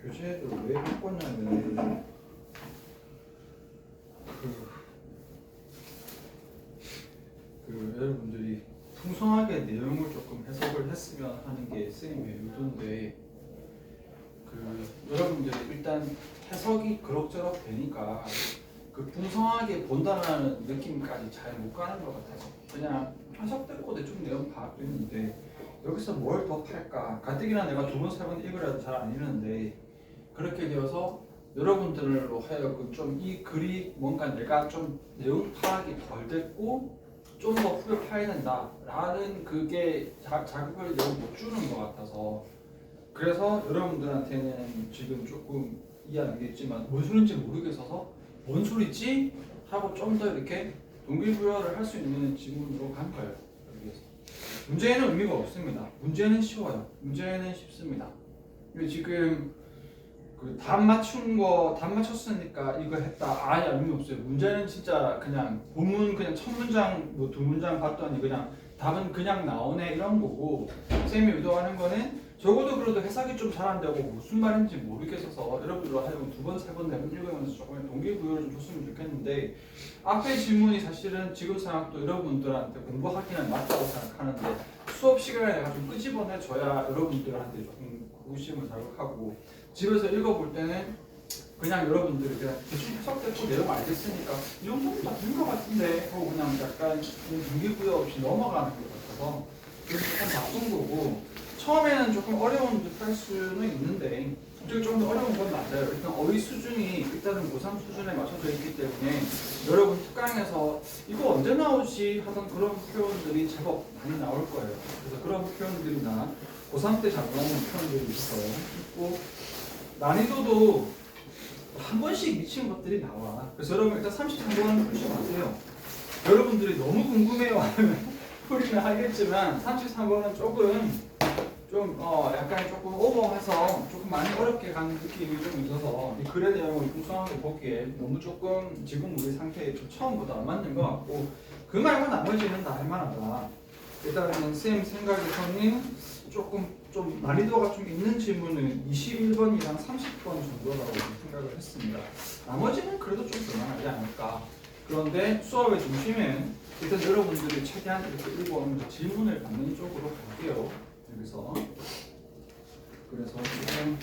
교재를 왜 바꿨냐면 여러분들이 풍성하게 내용을 조금 해석을 했으면 하는 게 쌤의 의도인데 여러분들이 일단 해석이 그럭저럭 되니까 그 풍성하게 본다는 느낌까지 잘 못 가는 것 같아서 그냥 해석됐고 대충 내용 파악됐는데 여기서 뭘 더 팔까? 가뜩이나 내가 두 번, 세 번 읽으라도 잘 안 읽는데 그렇게 되어서 여러분들로 하여금 좀 이 글이 뭔가 내가 좀 내용 파악이 덜 됐고 좀 더 후벼 파야 된다라는 그게 자극을 너무 못 주는 것 같아서 그래서 여러분들한테는 지금 조금 이해 안 되겠지만 뭔 소리인지 모르겠어서 뭔 소리지? 하고 좀 더 이렇게 동기부여를 할 수 있는 지문으로 간 거예요. 여기에서. 문제에는 의미가 없습니다. 문제는 쉬워요. 문제는 쉽습니다. 지금 답 맞췄으니까 이거 했다. 아니 의미 없어요. 문제는 진짜 그냥 본문 그냥 첫 문장 뭐 두 문장 봤더니 그냥 답은 그냥 나오네 이런 거고 쌤이 의도하는 거는 적어도 그래도 해석이 좀 잘 안 되고 무슨 말인지 모르겠어서 여러분들로 하여금 두 번, 세 번, 네 번 읽으면서 조금 동기부여를 좀 줬으면 좋겠는데 앞에 질문이 사실은 지금 생각도 여러분들한테 공부하기는 맞다고 생각하는데 수업 시간에 내가 좀 끄집어내줘야 여러분들한테 조금 호기심을 자극하고 집에서 읽어볼 때는 그냥 여러분들이 그냥 대충 해석됐고 내용 알겠으니까 이 정도면 다 된 것 같은데 하고 그냥 약간 동기부여 없이 넘어가는 것 같아서 그래서 조금 나쁜 거고 처음에는 조금 어려운 듯 할 수는 있는데 솔직히 좀 더 어려운 건 맞아요. 일단 어휘 수준이 일단은 고3 수준에 맞춰져 있기 때문에 여러분 특강에서 이거 언제 나오지 하던 그런 표현들이 제법 많이 나올 거예요. 그래서 그런 표현들이나 고3 때 잘 나오는 표현들이 있고 난이도도 한 번씩 미친 것들이 나와. 그래서 여러분 일단 33번은 풀지 마세요. 여러분들이 너무 궁금해요 하면 풀이는 하겠지만 33번은 좀 약간 조금 오버해서 조금 많이 어렵게 가는 느낌이 좀 있어서 이 글의 내용을 풍성하게 보기에 너무 조금 지금 우리 상태에 좀 처음보다 안 맞는 것 같고 그 말고 나머지는 다 할만하다. 일단은 쌤 생각에서는 조금 좀 난이도가 좀 있는 질문은 21번이랑 30번 정도라고 생각을 했습니다. 나머지는 그래도 좀 그만하지 않을까. 그런데 수업의 중심은 일단 여러분들이 최대한 이렇게 읽어오는 질문을 받는 쪽으로 갈게요. 여기서 그래서 지금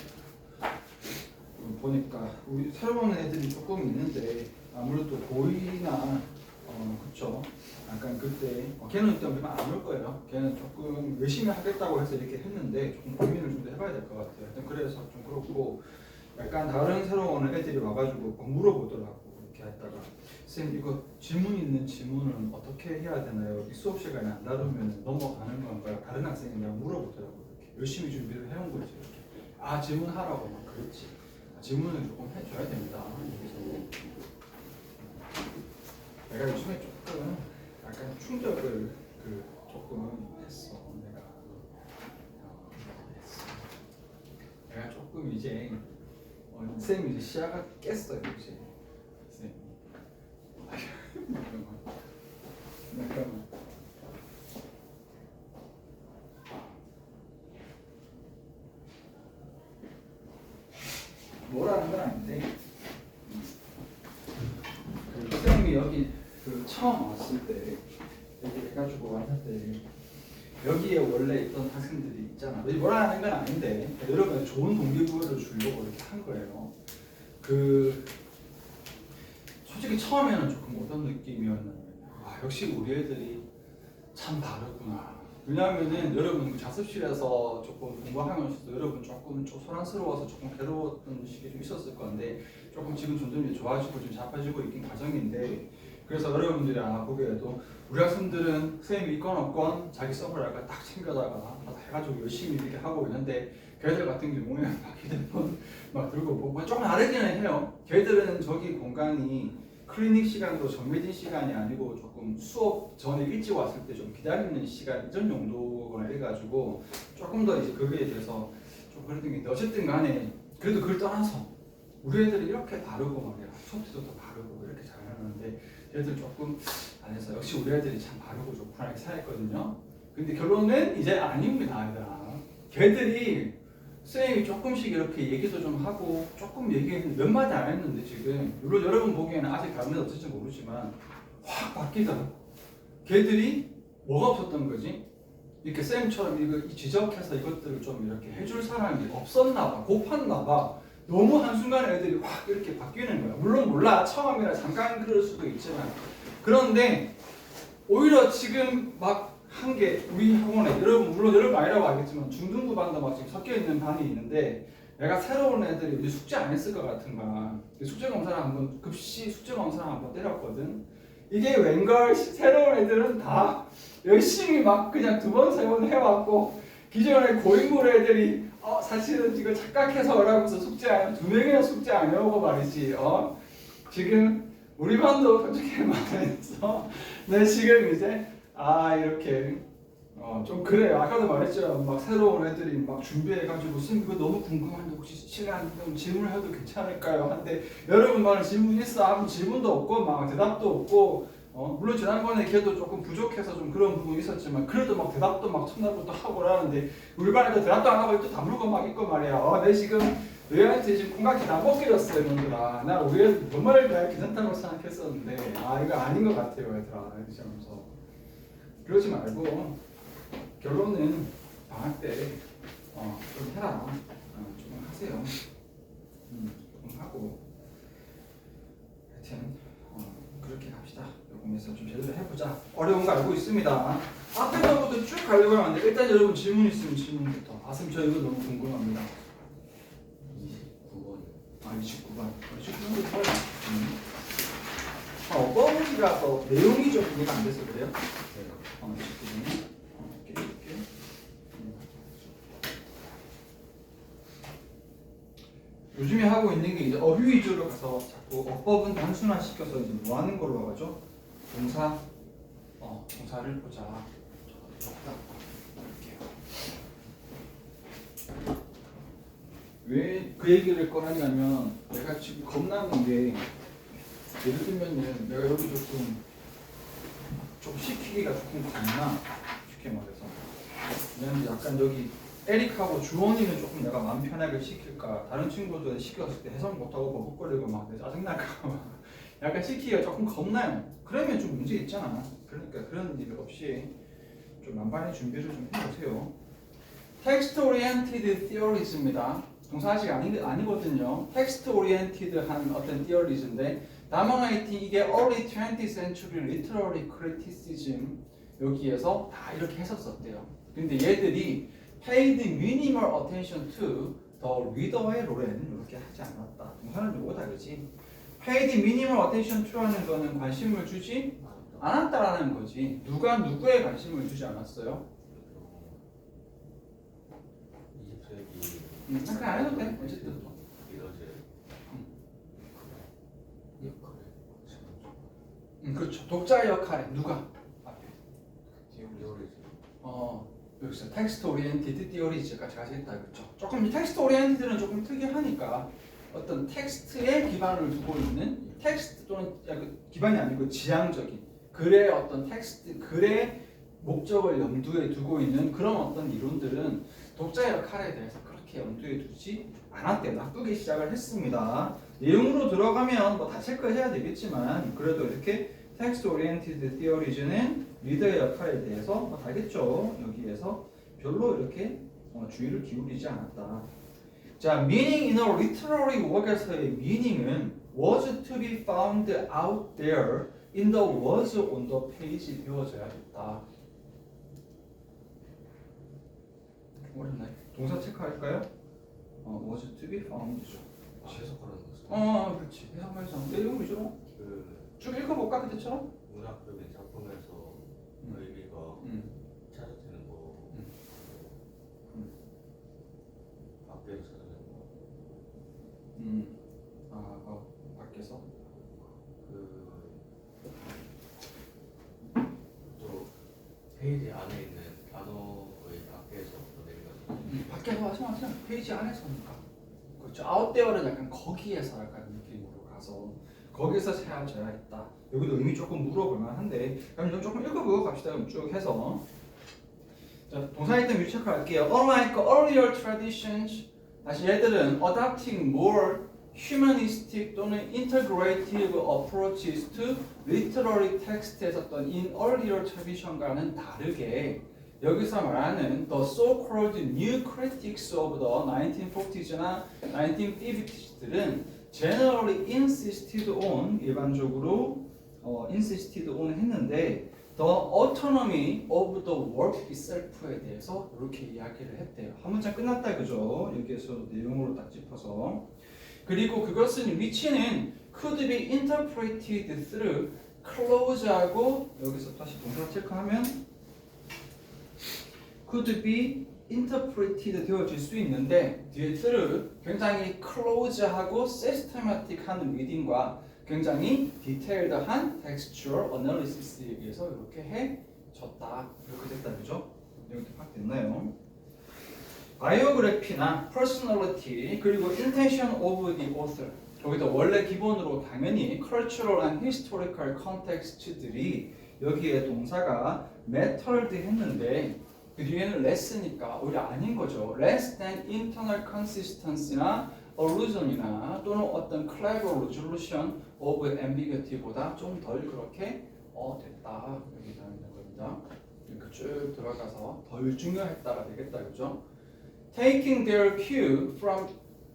보니까 우리 새로운 애들이 조금 있는데 아무래도 고2나 그쵸 약간 그때 걔는 일단 우리만 안 올 거예요. 걔는 조금 열심히 하겠다고 해서 이렇게 했는데 조금 고민을 좀 더 해봐야 될 것 같아요. 일단 그래서 좀 그렇고 약간 다른 새로운 애들이 와가지고 물어보더라고. 이렇게 했다가 쌤 이거 질문 있는 질문은 어떻게 해야 되나요? 이 수업 시간에 안 다루면 넘어가는 건가요? 다른 학생이 그냥 물어보더라고. 이렇게 열심히 준비를 해온 거지. 이렇게. 아 질문하라고 막 그랬지. 질문을 조금 해줘야 됩니다. 그래서 내가 요즘에 조금 약간 충격을 조금 했어. 내가 조금 이제 쌤이 이제 시야가 깼어요 이제. 쌤. 잠깐만. 뭐라는 건 아닌데 쌤이 여기 처음 왔을 때 여기 해가지고 왔을 때 여기에 원래 있던 학생들이 있잖아. 뭐라는 건 아닌데 여러분 좋은 동기부여를 주려고 이렇게 한 거예요. 솔직히 처음에는 조금 어떤 느낌이었냐면 역시 우리 애들이 참 다르구나. 왜냐하면은 여러분 자습실에서 조금 공부하면서도 여러분 조금 소란스러워서 조금 괴로웠던 시기 좀 있었을 건데 조금 지금 점점 좋아지고 좀 잡아지고 있긴 과정인데 그래서 여러분들이 보기에도 우리 학생들은 선생님이 있건 없건 자기 서브를 약간 딱 챙겨다가 해가지고 열심히 이렇게 하고 있는데 걔들 같은 경우에 막 휴대폰 막 들고 보고 조금 다르기는 해요. 걔들은 저기 공간이 클리닉 시간으로 정해진 시간이 아니고 조금 수업 전에 일찍 왔을 때 좀 기다리는 시간 이전 정도가 해가지고 조금 더 이제 그거에 대해서 좀 그런 게 있는데 어쨌든 간에 그래도 그걸 떠나서 우리 애들이 이렇게 다르고 말이야 수업도 더 다르고 이렇게 잘하는데 얘들 조금 안 해서 역시 우리 애들이 참 바르고 좋구나 이렇게 생각했거든요. 근데 결론은 이제 아닙니다. 아니라 걔들이 선생님이 조금씩 이렇게 얘기도 좀 하고 조금 얘기했는데 몇 마디 안 했는데 지금 물론 여러분 보기에는 아직 다른 애 어떨지 모르지만 확 바뀌더라고. 걔들이 뭐가 없었던 거지? 이렇게 쌤처럼 이거 지적해서 이것들을 좀 이렇게 해줄 사람이 없었나 봐. 고팠나 봐. 너무 한순간에 애들이 확 이렇게 바뀌는 거야. 물론 몰라. 처음이라 잠깐 그럴 수도 있지만. 그런데 오히려 지금 막 한 게 우리 학원에 여러분 물론 여러분 아니라고 알겠지만 중등부 반도 막 지금 섞여 있는 반이 있는데 내가 새로운 애들이 우리 숙제 안 했을 것 같은 거야. 숙제 검사를 한번 급시 숙제 검사를 한번 때렸거든. 이게 웬걸 새로운 애들은 다 열심히 막 그냥 두 번 세 번 해왔고 기존에 고인물 애들이 사실은 이거 착각해서 오라고서 숙제 안 두 명이나 숙제 안 해오고 말이지. 지금 우리 반도 솔직히 말해서 내 지금 이제 이렇게 좀 그래요. 아까도 말했죠. 막 새로운 애들이 막 준비해가지고 쌤 이거 너무 궁금한데 혹시 시간 좀 질문해도 괜찮을까요? 한데 여러분 말은 질문 있어 하면 질문도 없고 막 대답도 없고 물론 지난번에 걔도 조금 부족해서 좀 그런 부분이 있었지만 그래도 막 대답도 막 첫날부터 하고 그러는데 우리 반에도 대답도 안 하고 또 다물고 막 있고 말이야. 내 지금 너희한테 지금 콩깍지 다 벗겨졌어 이놈들아. 나 우리 애들 정말 다 괜찮다고 생각했었는데 이거 아닌 것 같아요 얘들아. 이렇게 하면서 그러지 말고 결론은 방학 때 좀 해라. 좀 하세요. 좀 하고 하여튼 그렇게 합시다. 요금에서 좀 제대로 해보자. 어려운 거 알고 있습니다. 앞에 거부터 쭉 가려고 하는데 일단 여러분 질문 있으면 질문부터. 아슴 저 이거 너무 궁금합니다. 29번이요. 29번. 29번부터 어버이라서 내용이 좀 이해가 안 돼서 그래요? 네. 29번이 요즘에 하고 있는 게 이제 어휘 위주로 가서 자꾸 어법은 단순화시켜서 이제 뭐 하는 걸로 하죠? 동사를 보자. 왜 그 얘기를 꺼냈냐면 내가 지금 겁나는 게 예를 들면은 내가 여기 좀 시키기가 조금 겁나 쉽게 말해서 왜냐면 약간 여기 에릭하고 주원이는 조금 내가 마음 편하게 시킬까 다른 친구들 시켰을 때 해석 못하고 버벅거리고 막 짜증날까 봐 약간 시키기가 조금 겁나요. 그러면 좀 문제 있잖아. 그러니까 그런 일 없이 좀 만반의 준비를 좀 해보세요. 텍스트 오리엔티드 theory입니다. 동사식 아니거든요. 텍스트 오리엔티드한 어떤 theory인데 다모나이팅 이게 early 20th century literary criticism 여기에서 다 이렇게 했었었대요. 근데 얘들이 paid minimal attention to the reader의 롤에는 이렇게 하지 않았다. 동사는 요거다 그지? paid minimal attention to 하는 거는 관심을 주지 않았다라는 거지. 누가 누구에 관심을 주지 않았어요? 20세기 그냥 안 해도 돼. 어쨌든 그렇죠. 독자의 역할에 누가 앞에 여기서 텍스트 오리엔티드 티어리즈까지 같이 했다 그렇죠. 조금 텍스트 오리엔티드는 조금 특이하니까 어떤 텍스트에 기반을 두고 있는 텍스트 또는 기반이 아니고 지향적인 글의 어떤 텍스트 글의 목적을 염두에 두고 있는 그런 어떤 이론들은 독자의 역할에 대해서 그렇게 염두에 두지 않았대요. 나쁘게 시작을 했습니다. 내용으로 들어가면 뭐 다 체크해야 되겠지만 그래도 이렇게 텍스트 오리엔티드 티어리즈는 리더의 역할에 대해서 뭐 알겠죠. 여기에서 별로 이렇게 주의를 기울이지 않았다. 자, meaning in a literary work에서의 meaning은 was to be found out there in the words on the page 배워져야겠다. 어렵나요? 동사 체크할까요? was to be found죠. 해석하는 거죠. 그렇지. 해석해서 내용 위주로 쭉 읽어볼까 그때처럼? 문학적인 작품에서 의미가 찾아지는 거, 밖에서 찾아지는 거. 밖에서? 또 페이지 안에 있는 단어의 밖에서 내려가지고. 밖에서 하지 페이지 안에서니까. 그렇죠. 아웃데어는 약간 거기에서 약간 느낌으로 가서 거기서 세워져야 했다. 여기도 의미 조금 물어볼 만한데 그럼 좀 조금 읽어보고 갑시다. 그럼 쭉 해서 자, 동사일 때 뮤체크 할게요. Unlike earlier traditions, 다시 얘들은 adopting more humanistic 또는 integrative approaches to literary text에서 어떤 in earlier tradition과는 다르게 여기서 말하는 the so-called new critics of the 1940s나 1950s들은 generally insisted on 일반적으로 insisted on 했는데 the autonomy of the work itself에 대해서 이렇게 이야기를 했대요. 한 문장 끝났다 그죠? 여기에서 내용으로 딱 짚어서 그리고 그것은 위치는 could be interpreted through close하고 여기서 다시 동사 체크하면 could be interpreted 되어질 수 있는데 뒤에 through 굉장히 close하고 systematic한 reading과 굉장히 디테일드한 textual analysis에 의해서 이렇게 해줬다 이렇게 됐다 그죠? 이렇게 파악됐나요? 바이오그래피나 퍼스널리티 그리고 intention of the author 여기다 원래 기본으로 당연히 cultural and historical context들이 여기에 동사가 mattered 했는데 그 뒤에는 less니까 오히려 아닌 거죠. less than internal consistency나 allusion이나 또는 어떤 clever resolution of ambiguity보다 좀 덜 그렇게 됐다 여기 나오는 겁니다. 이렇게 쭉 들어가서 덜 중요했다가 되겠다 그죠? Taking their cue from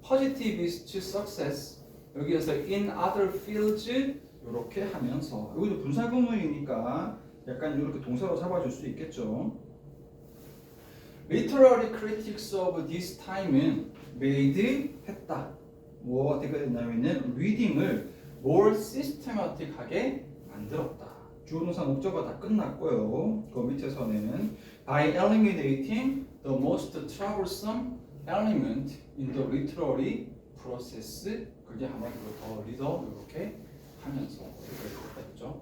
positivist success 여기에서 in other fields 이렇게 하면서 여기도 분사 구문이니까 약간 이렇게 동사로 잡아줄 수 있겠죠. Literary critics of this time은 made 했다. 뭐 어떻게 됐냐면은 reading을 more systematic하게 만들었다. 주어동사 목적어 다 끝났고요. 그 밑에서는 by eliminating the most troublesome element in the literary process 그게 한마디로 더 리더 이렇게 하면서 이렇게 됐죠.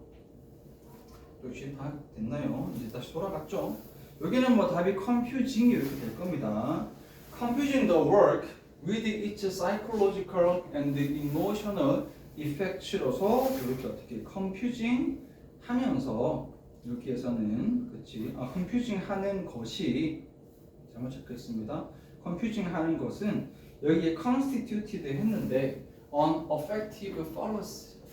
역시 다 됐나요? 이제 다시 돌아갔죠. 여기는 뭐 답이 confusing 이렇게 될 겁니다. Confusing the work with its psychological and emotional effects로서 이렇게 어떻게 confusing 하면서 여기에서는 그치 confusing 하는 것이 잘못 체크했습니다. confusing 하는 것은 여기에 constituted 했는데 unaffective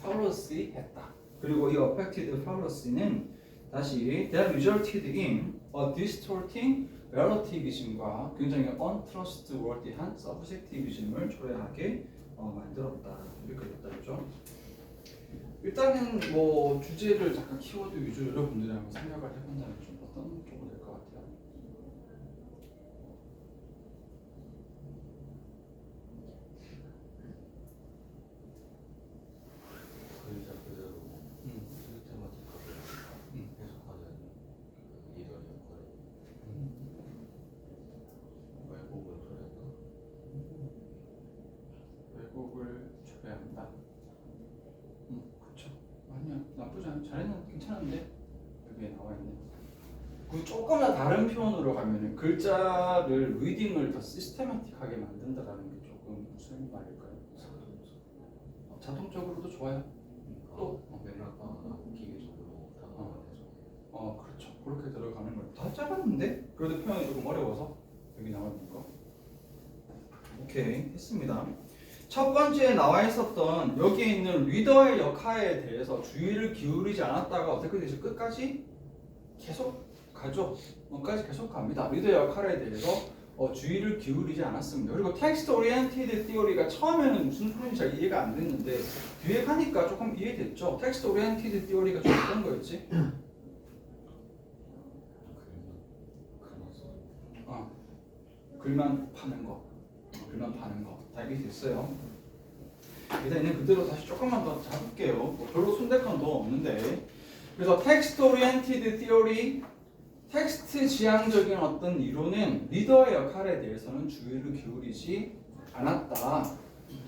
fallacy 했다. 그리고 이 affected fallacy는 다시 that resulted in a distorting relativism과 굉장히 untrustworthy한 subjectivism을 초래하게 만들었다. 이렇게 됐다 그죠? 일단은 뭐 주제를 잠깐 키워드 위주로 여러분들이 한번 생각을 해본다면 좀 어떤 쪽으로 될 것 같아요? 글자 그대로 시스테마틱하게 해석하는 리더 역할에 왜곡을 초래한다. 왜곡을 초래한다. 그렇죠. 아니야 나쁘지 않아. 잘했는 괜찮은데 여기에 나와 있네. 그 조금 더 다른 표현으로 가면은 글자를 리딩을 더 시스테마틱하게 만든다라는 게 조금 무슨 말일까요? 자동적으로도 좋아요. 또 맥락과 기계적으로 다가가면서 그렇죠. 그렇게 들어가는 거예요. 다 짧았는데 그래도 표현이 조금 어려워서 여기 나와 있는 거. 오케이 했습니다. 첫 번째 나와 있었던 여기에 있는 리더의 역할에 대해서 주의를 기울이지 않았다가 어떻게 되죠? 끝까지 계속 가죠. 끝까지 계속 갑니다. 리더의 역할에 대해서 주의를 기울이지 않았습니다. 그리고 텍스트 오리엔티드 티어리가 처음에는 무슨 소리인지 잘 이해가 안 됐는데 뒤에 가니까 조금 이해됐죠. 텍스트 오리엔티드 티어리가 좀 어떤 거였지? 글만 파는 거, 글만 파는 거 다 이해됐어요. 일단 있는 그대로 다시 조금만 더 잡을게요. 뭐 별로 손댈 건 더 없는데. 그래서 텍스트 오리엔티드 티어리, 텍스트 지향적인 어떤 이론은 리더의 역할에 대해서는 주의를 기울이지 않았다.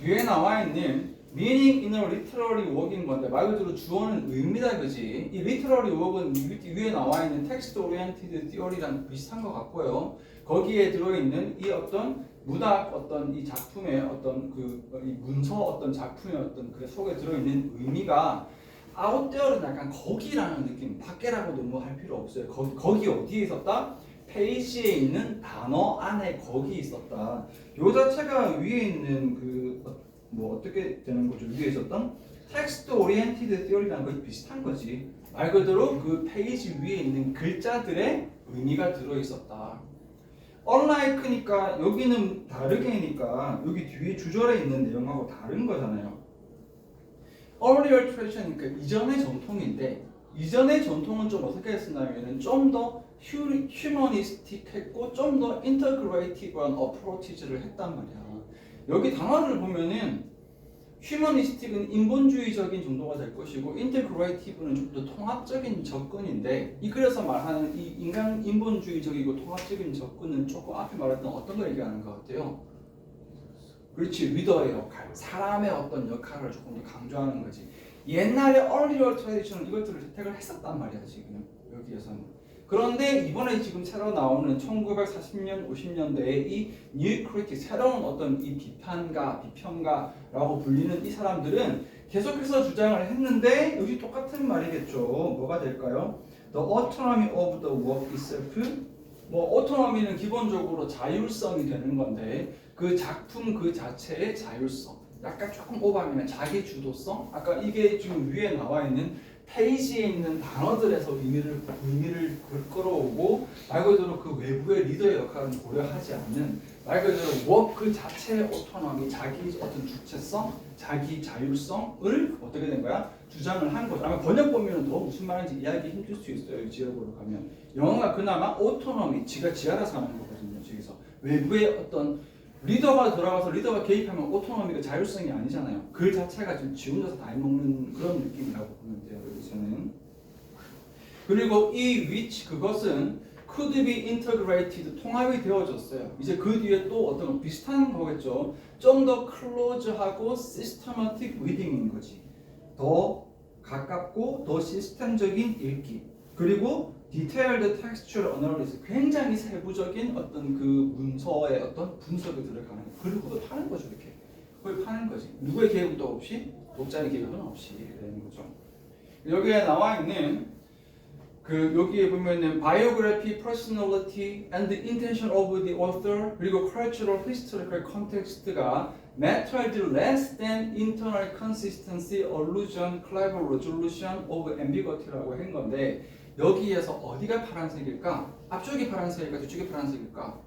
뒤에 나와 있는 meaning in a literary work인 건데 말 그대로 주어는 의미다 그지? 이 literary work은 위에 나와 있는 텍스트 오리엔티드 티어리랑 비슷한 것 같고요. 거기에 들어있는 이 어떤 문학 어떤 이 작품의 어떤 이 문서 어떤 작품의 어떤 그 속에 들어있는 의미가 아웃데어는 약간 거기라는 느낌, 밖에라고 너무 할 필요 없어요. 거기 어디에 있었다? 페이지에 있는 단어 안에 거기 있었다. 요 자체가 위에 있는 뭐 어떻게 되는 거죠? 위에 있었던 텍스트 오리엔티드 티어리랑 거의 비슷한 거지. 말 그대로 그 페이지 위에 있는 글자들의 의미가 들어 있었다. unlike니까 여기는 다르게니까 여기 뒤에 주절에 있는 내용하고 다른 거잖아요. earlier tradition이니까 이전의 전통인데 이전의 전통은 좀 어떻게 했었냐면은 좀 더 휴머니스틱했고 좀 더 인터그레이티브한 어프로치를 했단 말이야. 여기 단어를 보면은 휴머니스틱은 인본주의적인 정도가 될 것이고 인테그레이티브는 좀 더 통합적인 접근인데 이 그래서 말하는 이 인간 인본주의적이고 통합적인 접근은 조금 앞에 말했던 어떤 걸 얘기하는 것 같아요? 그렇지, 리더의 역할, 사람의 어떤 역할을 조금 더 강조하는 거지. 옛날에 earlier tradition은 이것들을 채택을 했었단 말이야 지금 여기에서는. 그런데 이번에 지금 새로 나오는 1940년, 50년대의 이 New Critic, 새로운 어떤 이 비평가라고 불리는 이 사람들은 계속해서 주장을 했는데 여기 똑같은 말이겠죠. 뭐가 될까요? The autonomy of the work itself. 뭐 autonomy는 기본적으로 자율성이 되는 건데 그 작품 그 자체의 자율성. 약간 조금 오버하면 자기 주도성. 아까 이게 지금 위에 나와 있는 페이지에 있는 단어들에서 의미를 끌어오고 말 그대로 그 외부의 리더의 역할은 고려하지 않는 말 그대로 워크 자체의 오토노미, 자기 어떤 주체성, 자기 자율성을 어떻게 된 거야? 주장을 한 거죠. 아마 번역 보면 더 무슨 말인지 이해하기 힘들 수 있어요. 지역으로 가면 영어가 그나마 오토노미, 지가 알아서 하는 거거든요. 저기서 외부의 어떤 리더가 들어가서 리더가 개입하면 오토노미가 자율성이 아니잖아요. 글 자체가 지금 지 혼자서 다 해먹는 그런 느낌이라고 보면 돼요. 여기서는. 그리고 이 which 그것은 could be integrated 통합이 되어졌어요. 이제 그 뒤에 또 어떤 비슷한 거겠죠. 좀 더 close하고 systematic reading인 거지. 더 가깝고 더 시스템적인 읽기. 그리고 detailed textual analysis, 굉장히 세부적인 어떤 그 문서의 어떤 분석이 들어가는 거. 그리고 그걸 파는 거죠, 이렇게. 그걸 파는 거지. 누구의 개입도 없이, 독자의 개입은 없이 되는 거죠. 여기에 나와 있는 그 여기에 보면은 biography, personality, and the intention of the author 그리고 cultural, historical context가 mattered less than internal consistency, allusion, clever resolution of ambiguity라고 한 건데. 여기에서 어디가 파란색일까? 앞쪽이 파란색일까? 뒤쪽이 파란색일까?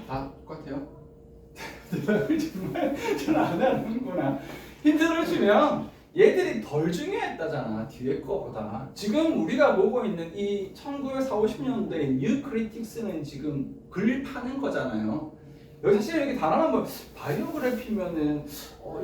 다 똑같아요? 대답을 정말 잘 안 하는구나. 힌트를 주면 얘들이 덜 중요했다잖아. 뒤에 거보다. 지금 우리가 보고 있는 이 1940, 50년대 뉴 크리틱스는 지금 글 파는 거잖아요. 여기 사실 여기 단어만 보면 바이오그래피면은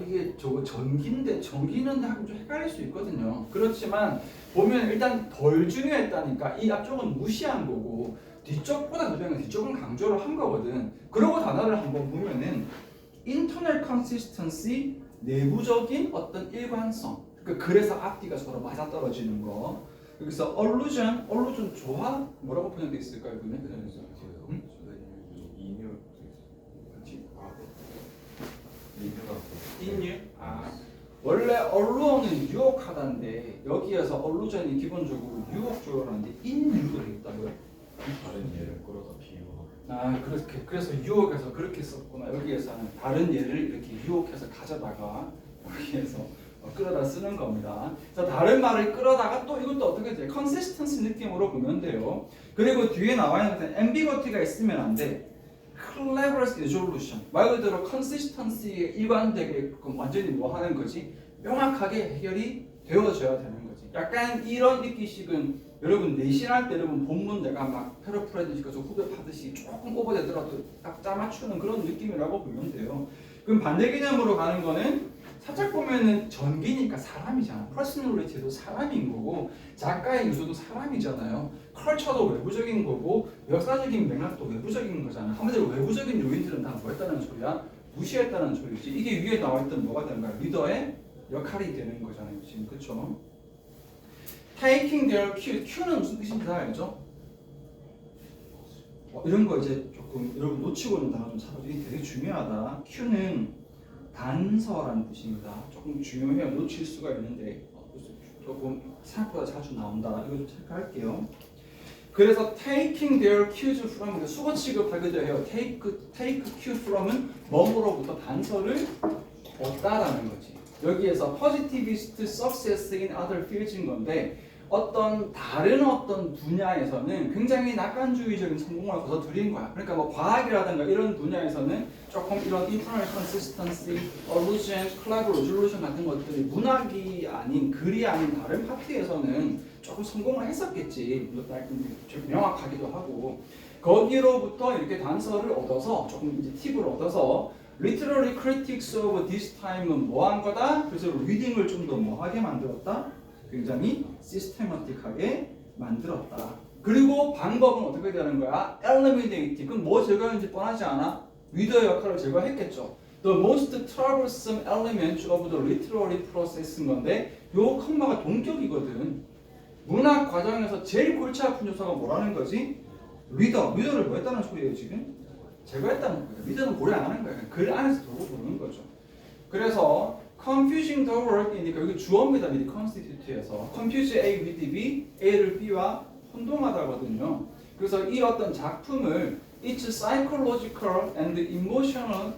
이게 저거 전기인데 전기는 하고 좀 헷갈릴 수 있거든요. 그렇지만 보면 일단 덜 중요했다니까 이 앞쪽은 무시한 거고 뒤쪽보다 더 중요한 뒤쪽은 강조를 한 거거든. 그러고 단어를 한번 보면은 internal consistency, 내부적인 어떤 일관성. 그러니까 그래서 앞뒤가 서로 맞아떨어지는 거. 여기서 allusion 조화 뭐라고 번역돼 있을까요, 그러면? 응? 인유? 원래 언론은 유혹하다인데 여기에서 언루전이 기본적으로 유혹조라는데 인유를 했다고요? 다른 예를 끌어서 비유하고. 그래서 유혹해서 그렇게 썼구나. 여기에서는 다른 예를 이렇게 유혹해서 가져다가 여기에서 끌어다 쓰는 겁니다. 그래서 다른 말을 끌어다가 또 이것도 어떻게 돼요? 컨시스턴시 느낌으로 보면 돼요. 그리고 뒤에 나와 있는 ambiguity가 있으면 안 돼. clever resolution 말 그대로 consistency에 일관되게끔 완전히 뭐 하는 거지? 명확하게 해결이 되어져야 되는 거지. 약간 이런 읽기식은 여러분 내신할 때 여러분 본문 내가 막 패러프레이즈니까 저 후배 파듯이 조금 오버되더라도 딱 짜맞추는 그런 느낌이라고 보면 돼요. 그럼 반대 개념으로 가는 거는 살짝 보면은 전기니까 사람이잖아. 퍼스널리티도 사람인 거고 작가의 요소도 사람이잖아요. 컬처도 외부적인 거고 역사적인 맥락도 외부적인 거잖아. 한마디로 외부적인 요인들은 다 뭐했다는 소리야? 무시했다는 소리지. 이게 위에 나와 있던 뭐가 되는 거야? 리더의 역할이 되는 거잖아요. 지금 그쵸? Taking their cue. cue는 무슨 뜻인지 다 알죠? 이런 거 이제 조금 여러분 놓치고 있는 단어 좀 찾아보세요. 이게 되게 중요하다. cue는 단서라는 뜻입니다. 조금 중요해요. 놓칠 수가 있는데 조금 생각보다 자주 나온다. 이거 좀 체크할게요. 그래서 taking their cues from 수거 취급하기도 해요. take cue from은 뭐뭐로부터 단서를 얻다라는 거지. 여기에서 positivist success in other fields인 건데 어떤 다른 어떤 분야에서는 굉장히 낙관주의적인 성공을 거둬들인 거야. 그러니까 뭐 과학이라든가 이런 분야에서는 조금 이런 internal consistency, allusion, club resolution 같은 것들이 문학이 아닌 글이 아닌 다른 파트에서는 조금 성공을 했었겠지. 명확하기도 하고 거기로부터 이렇게 단서를 얻어서 조금 이제 팁을 얻어서 literary critics of this time은 뭐 한 거다? 그래서 리딩을 좀 더 뭐하게 만들었다? 굉장히 시스테마틱하게 만들었다. 그리고 방법은 어떻게 되는 거야? eliminate. 그럼 뭐 제거하는지 뻔하지 않아? 리더의 역할을 제거했겠죠. The most troublesome element of the literary process인 건데 요 컴마가 동격이거든. 문학 과정에서 제일 골치 아픈 요소가 뭐라는 거지? 리더를 뭐 했다는 소리예요 지금? 제거했다는 거예요. 리더는 고려 안 하는 거예요. 글 안에서 돌고 도는 거죠. 그래서 confusing the word이니까 여기 주어입니다. 미리 constitute에서 confuse A with B, A를 B와 혼동하다거든요. 그래서 이 어떤 작품을 its psychological and emotional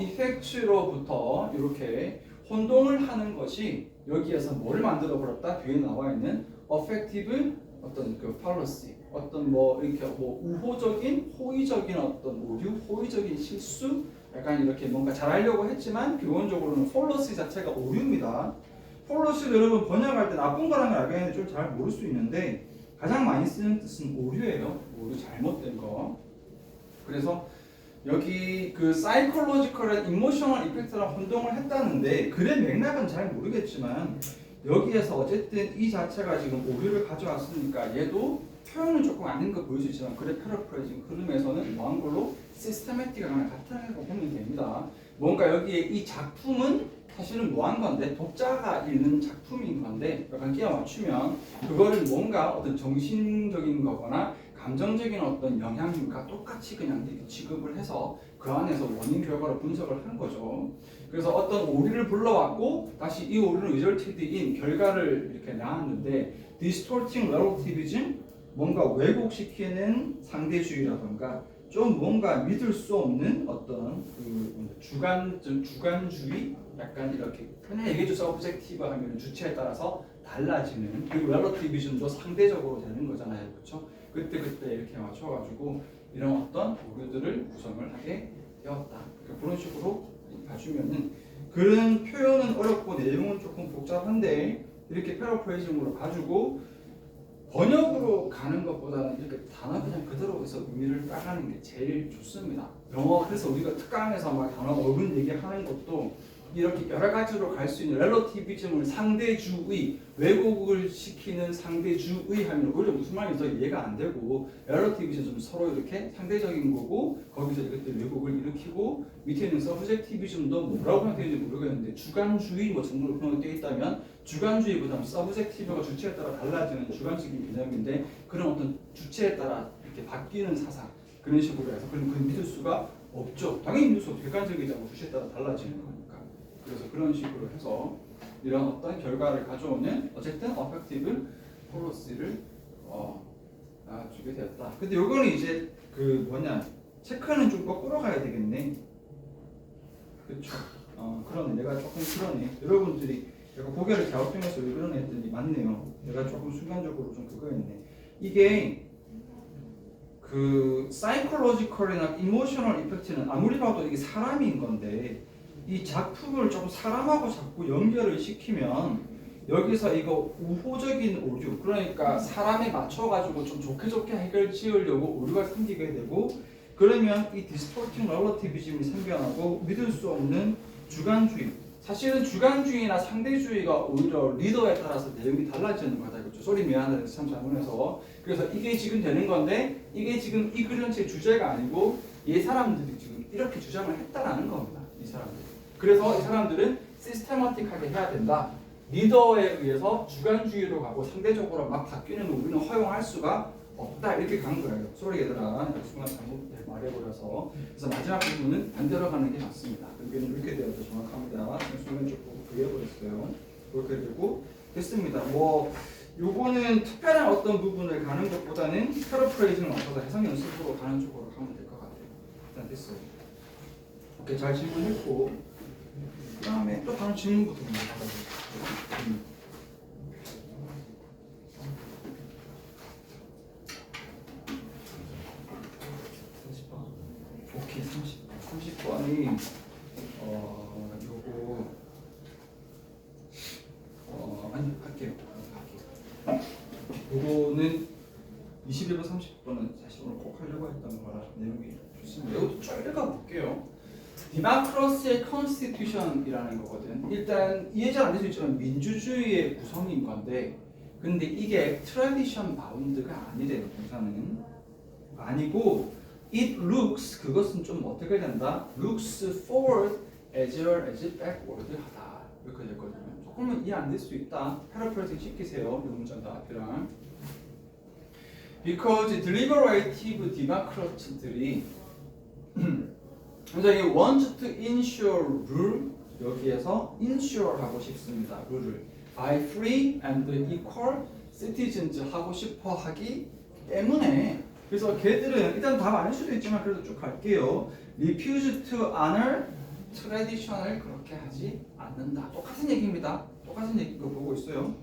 effects로부터 이렇게 혼동을 하는 것이 여기에서 뭘 만들어 버렸다? 뒤에 나와 있는 affective 어떤 그 fallacy, 어떤 뭐 이렇게 뭐 우호적인, 호의적인 어떤 오류, 호의적인 실수, 약간 이렇게 뭔가 잘하려고 했지만 기본적으로는 fallacy 자체가 오류입니다. fallacy 여러분 번역할 때 나쁜 거라는 걸 알겠는데 좀 잘 모를 수 있는데 가장 많이 쓰는 뜻은 오류예요. 오류, 잘못된 거. 그래서 여기 그 psychological and emotional effect랑 혼동을 했다는데 글의 맥락은 잘 모르겠지만 여기에서 어쨌든 이 자체가 지금 오류를 가져왔으니까 얘도 표현은 조금 아닌 거 보일 수 있지만 글의 패러프레이징 흐름에서는 뭐한 걸로 시스테매틱하거나 같은 거 보면 됩니다. 뭔가 여기에 이 작품은 사실은 뭐한 건데 독자가 읽는 작품인 건데 약간 끼워 맞추면 그거를 뭔가 어떤 정신적인 거거나 감정적인 어떤 영향과 똑같이 그냥 취급을 해서 그 안에서 원인 결과를 분석을 한 거죠. 그래서 어떤 오류를 불러왔고 다시 이 오류는 resulted인 결과를 이렇게 낳았는데 distorting relativism 뭔가 왜곡시키는 상대주의라던가 좀 뭔가 믿을 수 없는 어떤 그 주관주의 약간 이렇게 그냥 얘기해줘서 objective 하면 주체에 따라서 달라지는 그리고 relativism도 상대적으로 되는 거잖아요, 그렇죠? 그때 이렇게 맞춰가지고 이런 어떤 오류들을 구성을 하게 되었다. 그런 식으로 봐주면은 글은 표현은 어렵고 내용은 조금 복잡한데 이렇게 패러프레이징으로 가지고 번역으로 가는 것보다는 이렇게 단어 그냥 그대로 해서 의미를 따가는 게 제일 좋습니다. 영어 그래서 우리가 특강에서 막 단어 어근 얘기하는 것도 이렇게 여러 가지로 갈 수 있는 렐러티비즘을 상대주의, 왜곡을 시키는 상대주의 하면 오히려 무슨 말인지 더 이해가 안 되고 렐러티비즘은 서로 이렇게 상대적인 거고 거기서 이것들 왜곡을 일으키고 밑에 있는 서브젝티비즘도 뭐라고 하는지 모르겠는데 주관주의 뭐 정도로 그런 게 되어 있다면 주관주의보다는 서브젝티브가 주체에 따라 달라지는 주관적인 개념인데 그런 어떤 주체에 따라 이렇게 바뀌는 사상 그런 식으로 해서 그럼 그 믿을 수가 없죠. 당연히 믿을 수 없죠. 객관적이자고 주체에 따라 달라지는 거니까. 그래서 그런 식으로 해서 이런 어떤 결과를 가져오는 어쨌든 어펙티브 폴러시를 주게 되었다. 근데 요거는 이제 그 뭐냐 체크는 좀 거꾸로 가야 되겠네. 그렇죠. 그러네. 내가 조금 그러네. 여러분들이 내가 고개를 갸우뚱해서 왜 그러네 했더니 맞네요. 내가 조금 순간적으로 좀 그거였네. 이게 그 사이콜로지컬이나 이모셔널 이펙트는 아무리 봐도 이게 사람인 건데 이 작품을 좀 사람하고 자꾸 연결을 시키면 여기서 이거 우호적인 오류 그러니까 사람에 맞춰가지고 좀 좋게 해결 지으려고 오류가 생기게 되고 그러면 이 디스토팅 렐러티비즘이 생겨나고 믿을 수 없는 주관주의 사실은 주관주의나 상대주의가 오히려 리더에 따라서 내용이 달라지는 거다. 그렇죠? 소리 미안하다 참 잘못해서 그래서 이게 지금 되는 건데 이게 지금 이 글 전체의 주제가 아니고 이 사람들이 지금 이렇게 주장을 했다라는 겁니다. 이 사람들. 그래서 이 사람들은 시스테마틱하게 해야 된다. 리더에 의해서 주관주의로 가고 상대적으로 막 바뀌는 거 우리는 허용할 수가 없다 이렇게 간 거예요. 쏘리 얘들아 순간 잘못 말해버려서. 그래서 마지막 부분은 반대로 가는 게 맞습니다. 여기는 이렇게 되어도 정확합니다. 순간 조금 부여해버렸어요. 그렇게 되고 됐습니다. 뭐 요거는 특별한 어떤 부분을 가는 것보다는 패러프레이징을 맞춰서 해석 연습으로 가는 쪽으로 가면 될 것 같아요. 일단 됐어요. 오케이, 잘 질문했고 그 다음에 또 다른 질문부터 받아볼게요. 오케이, 30번이 요거 아니 할게요. 요거는 21번 30번은 사실 오늘 꼭 하려고 했던 거라 내용이 좋습니다. 이것도 쭉 읽어볼게요. 디마크러스의 컨스티튜션이라는 거거든. 일단 이해 잘 안 될 수 있지만 민주주의의 구성인 건데, 근데 이게 트래디션 바운드가 아니래요. 동사는 아니고 it looks, 그것은 좀 어떻게 된다? looks forward as well as backward 하다 이렇게 됐거든요. 조금은 이해 안 될 수 있다. 패러프레이징 시키세요. 이 문장도 앞이랑. Because deliberative democrats들이 먼저 이 want to ensure rule, 여기에서 ensure 하고 싶습니다. 룰을 by free and equal citizens 하고 싶어 하기 때문에, 그래서 걔들은 일단 답 아닐 수도 있지만 그래도 쭉 갈게요. refuse to honor tradition을 그렇게 하지 않는다. 똑같은 얘기입니다. 똑같은 얘기 거 보고 있어요.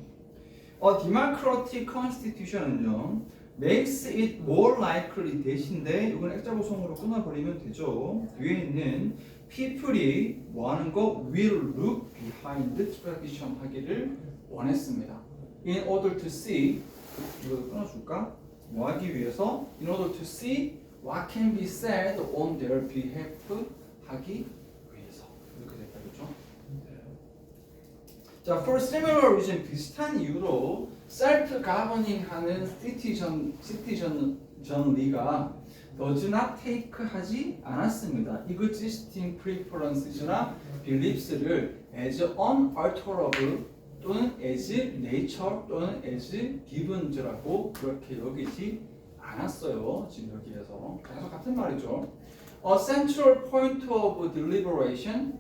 democratic constitution은요 makes it more likely 대신데 이건 액자고성으로 끊어버리면 되죠. 뒤에 있는 people이 뭐하는 거 will look behind tradition 하기를 원했습니다. In order to see, 이거 끊어줄까? 뭐 하기 위해서? In order to see what can be said on their behalf 하기 위해서 이렇게 됐다겠죠? 자, for similar reason 비슷한 이유로 self-governing 하는 citizenry가 does not take 하지 않았습니다. existing preferences나 beliefs를 as unalterable 또는 as nature 또는 as givens라고 그렇게 여기지 않았어요. 지금 여기에서 계속 같은 말이죠. A central point of deliberation,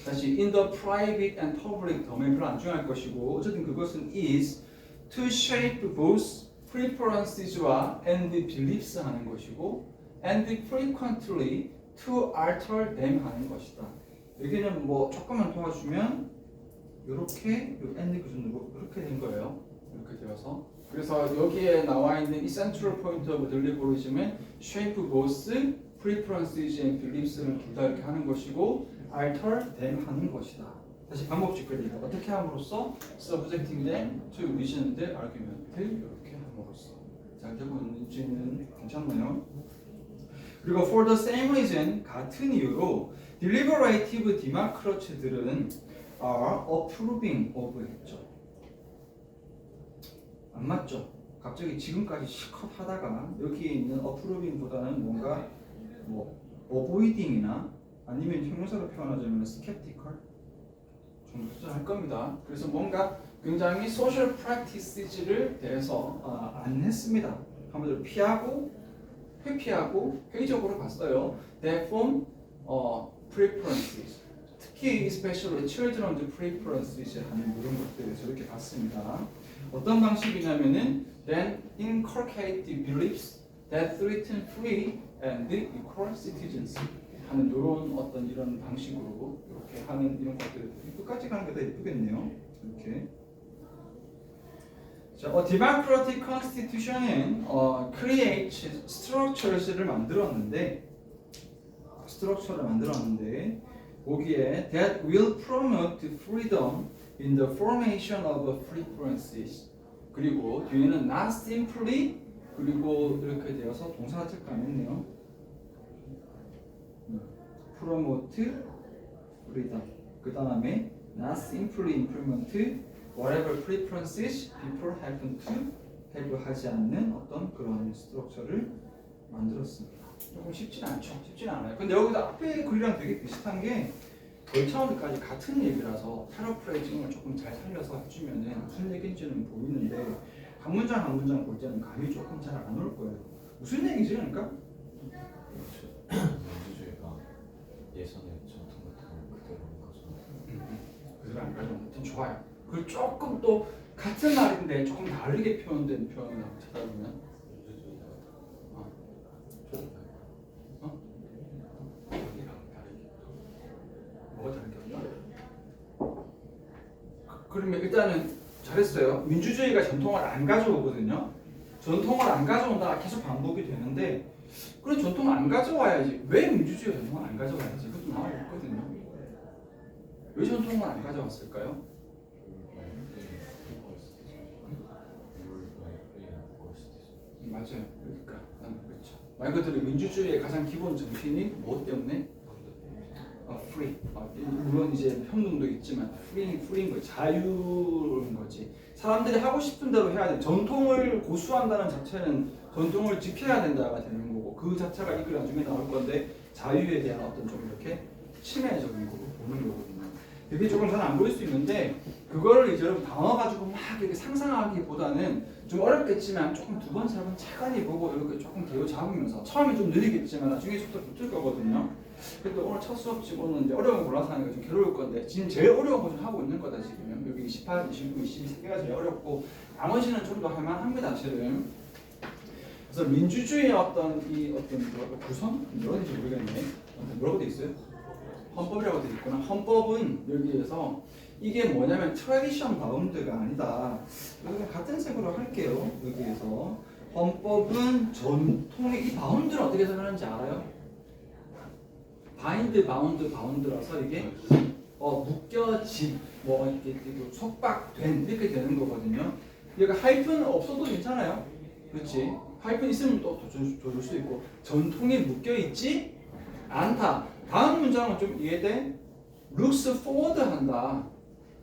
다시 in the private and public domain 별로 안 중요할 것이고, 어쨌든 그것은 is to shape both preferences와 and beliefs 하는 것이고, and frequently to alter them 하는 것이다. 여기는 뭐 조금만 도와주면 이렇게 and 기준으로 이렇게 된 거예요. 이렇게 되어서, 그래서 여기에 나와 있는 이 central point of deliberation은 shape both preferences and beliefs를 둘 다 이렇게 하는 것이고, alter them 하는 것이다. 다시 반복적 그리고 어떻게 함으로써 subjecting them to reason the argument 이렇게 함으로써. 잘 되고 있는지는 괜찮나요? 그리고 for the same reason 같은 이유로 deliberative democrats들은 are approving of 했죠. 안 맞죠? 갑자기 지금까지 실컷 하다가 여기에 있는 approving보다는 뭔가 뭐 avoiding이나 아니면 형용사로 표현하자면 skeptical 정도 수정할 겁니다. 그래서 뭔가 굉장히 social practices를 대해서 안 했습니다. 한마디로 피하고 회피하고 회의적으로 봤어요. That form preferences, 특히 especially children's preferences 하는 이런 것들을 저렇게 봤습니다. 어떤 방식이냐면은 then inculcate the beliefs that threaten free and equal citizens 하는 이런 어떤 이런 방식으로 이렇게 하는 이런 것들 끝까지 가는 게 더 예쁘겠네요. 이렇게. 자, democratic constitution은 create structures를 만들었는데 거기에 that will promote freedom in the formation of preferences. 그리고 뒤에는 not simply 그리고 이렇게 되어서 동사가 체크 안 했네요. promote freedom. 그 다음에 not simply implement whatever preferences people happen to have 하지 않는 어떤 그런 스트럭처를 만들었습니다. 조금 쉽진 않죠. 쉽진 않아요. 근데 여기서 앞에 글이랑 되게 비슷한 게 거의 처음까지 같은 얘기라서 패러프레이징을 조금 잘 살려서 해주면은 무슨 얘기인지는 보이는데 한 문장 한 문장 볼 때는 감이 조금 잘 안 올 거예요. 무슨 얘기지 그러니까? 민주주의가 예선의 전통 같은 거 그대로인 거죠. 그대로 안 가져오면 하여튼 좋아요. 그리고 조금 또 같은 말인데 조금 다르게 표현된 표현을 한번 찾아보면 민주주의가 어? 어? 여기랑 다르게 뭐가 다르게 없나? 그러면 일단은 잘했어요. 민주주의가 전통을 안 가져오거든요. 전통을 안 가져온다 계속 반복이 되는데 그래 전통을 안 가져와야지. 왜 민주주의가 전통을 안 가져와야지? 그것도 나와 있거든요. 왜 전통을 안 가져왔을까요? 맞아요. 그러니까 그렇죠. 말 그대로 민주주의의 가장 기본 정신이 무엇 때문에? free. 물론 이제 평등도 있지만 free인 거 자유인 거지. 사람들이 하고 싶은 대로 해야 돼. 전통을 고수한다는 자체는 전통을 지켜야 된다가 되는 거고 그 자체가 이 글 나중에 나올 건데 자유에 대한 어떤 좀 이렇게 침해적인 거고 보는 거거든요. 그게 조금 잘 안 보일 수 있는데 그거를 이제 여러분 단어 가지고 막 이렇게 상상하기보다는 좀 어렵겠지만 조금 두 번, 세 번 차관이 보고 이렇게 조금 개요 잡으면서 처음에 좀 느리겠지만 나중에 속도 붙을 거거든요. 그래도 오늘 첫 수업 치고는 이제 어려운 거 골라서 하는 게 좀 괴로울 건데 지금 제일 어려운 거 좀 하고 있는 거다 지금. 여기 18, 29, 22개가 제일 어렵고 나머지는 좀 더 할만합니다 실은. 그래서 민주주의의 어떤 이 어떤 구성? 뭐라는지 모르겠네. 뭐라고 돼 있어요? 헌법이라고 돼 있구나. 헌법은 여기에서 이게 뭐냐면 트래디션 바운드가 아니다. 그래서 같은 색으로 할게요. 여기에서 헌법은 전통의 이 바운드를 어떻게 해석하는지 알아요? 바인드 바운드 바운드라서 이게 묶여진 뭐 이렇게 속박된 이렇게 되는 거거든요. 여기 하이픈 없어도 괜찮아요. 그렇지? 하이픈 있으면 또 줘줄 수 있고 전통에 묶여 있지 않다. 다음 문장은 좀 이해돼? looks forward 한다.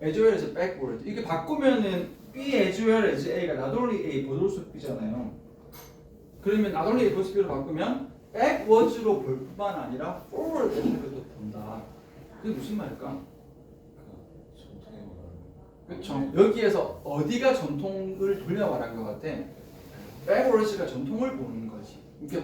as well as backward. 이게 바꾸면은 B as well as A가 not only A 보돌수 B잖아요. 그러면 not only A 보돌수 B로 바꾸면 backwards로 볼 뿐만 아니라 forward로 본다. 그게 무슨 말일까? 전통의 그렇죠. 여기에서 어디가 전통을 돌려말한 것 같아? backwards가 전통을 보는 거지. 이렇게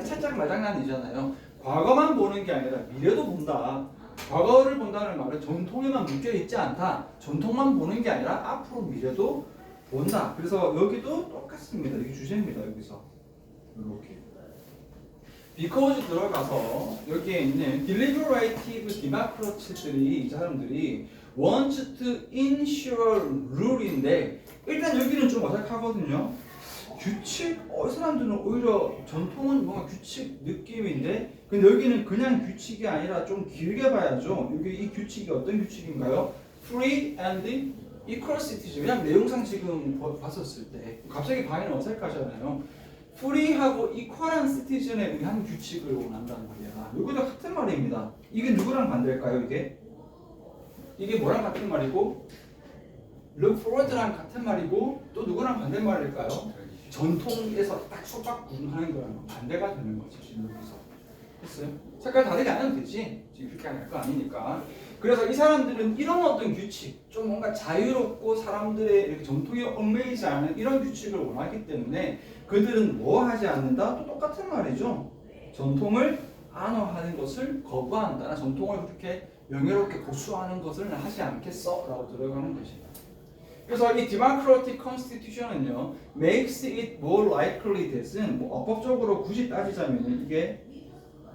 살짝 말장난이잖아요. 과거만 보는 게 아니라 미래도 본다. 과거를 본다는 말은 전통에만 묶여 있지 않다. 전통만 보는 게 아니라 앞으로 미래도 본다. 그래서 여기도 똑같습니다. 이게 주제입니다. 여기서 이렇게. because 들어가서 여기에 있는 deliberative democrats들이 이 사람들이 want to ensure rule인데 일단 여기는 좀 어색하거든요. 규칙? 이 사람들은 오히려 전통은 뭔가 규칙 느낌인데 근데 여기는 그냥 규칙이 아니라 좀 길게 봐야죠. 여기 이 규칙이 어떤 규칙인가요? Free and equal citizen. 그냥 내용상 지금 봤었을 때 갑자기 반응이 어색하잖아요. Free하고 equal한 citizen에 의한 규칙을 원한다는 말이야. 여기도 같은 말입니다. 이게 누구랑 반대일까요? 이게 뭐랑 같은 말이고 look forward랑 같은 말이고 또 누구랑 반대말일까요? 전통에서 딱 속박하는 거랑 반대가 되는 거지 지금 여기서. 됐어요? 색깔 다르게 안 해도 되지. 지금 그렇게 할 거 아니니까. 그래서 이 사람들은 이런 어떤 규칙, 좀 뭔가 자유롭고 사람들의 이렇게 전통에 얽매이지 않은 이런 규칙을 원하기 때문에 그들은 뭐 하지 않는다? 또 똑같은 말이죠. 전통을 안어하는 것을 거부한다. 전통을 그렇게 명예롭게 고수하는 것을 하지 않겠어? 라고 들어가는 것입니다. 그래서 이 democratic constitution은요, makes it more likely that은 뭐 어법적으로 굳이 따지자면 이게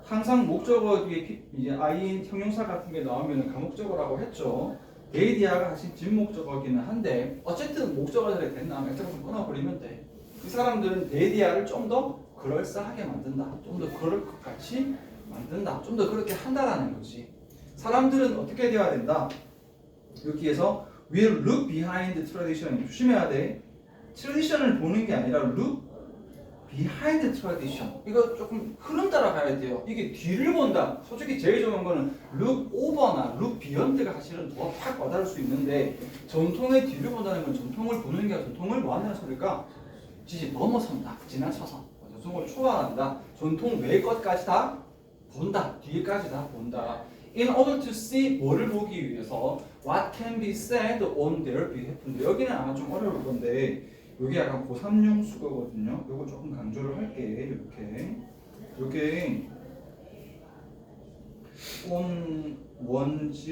항상 목적어 뒤에 이제 아인 형용사 같은 게 나오면 가목적어라고 했죠. 데이디아가 사실 진목적어기는 한데 어쨌든 목적어들이 된 다음에 액자를 좀 끊어버리면 돼. 이 사람들은 데이디아를 좀 더 그럴싸하게 만든다. 좀 더 그럴 것 같이 만든다. 좀 더 그렇게 한다라는 거지. 사람들은 어떻게 되어야 된다? 여기에서 will look behind tradition. 조심해야 돼. 트래디션을 보는 게 아니라 look behind tradition. 이거 조금 흐름 따라가야 돼요. 이게 뒤를 본다. 솔직히 제일 좋은 거는 look over나 look beyond가 사실은 더 팍 와닿을 수 있는데 전통의 뒤를 본다는 건 전통을 보는 게 아니라 전통을 뭐 한다는 소리가 넘어선다. 지나쳐서. 전통을 초월한다. 전통 외의 것까지 다 본다. 뒤에까지 다 본다. In order to see 뭐를 보기 위해서 what can be said on their behalf. 여기는 아마 좀 어려울 건데 요게 약간 고3용 수거거든요. 요거 조금 강조를 할게. 요게 on one's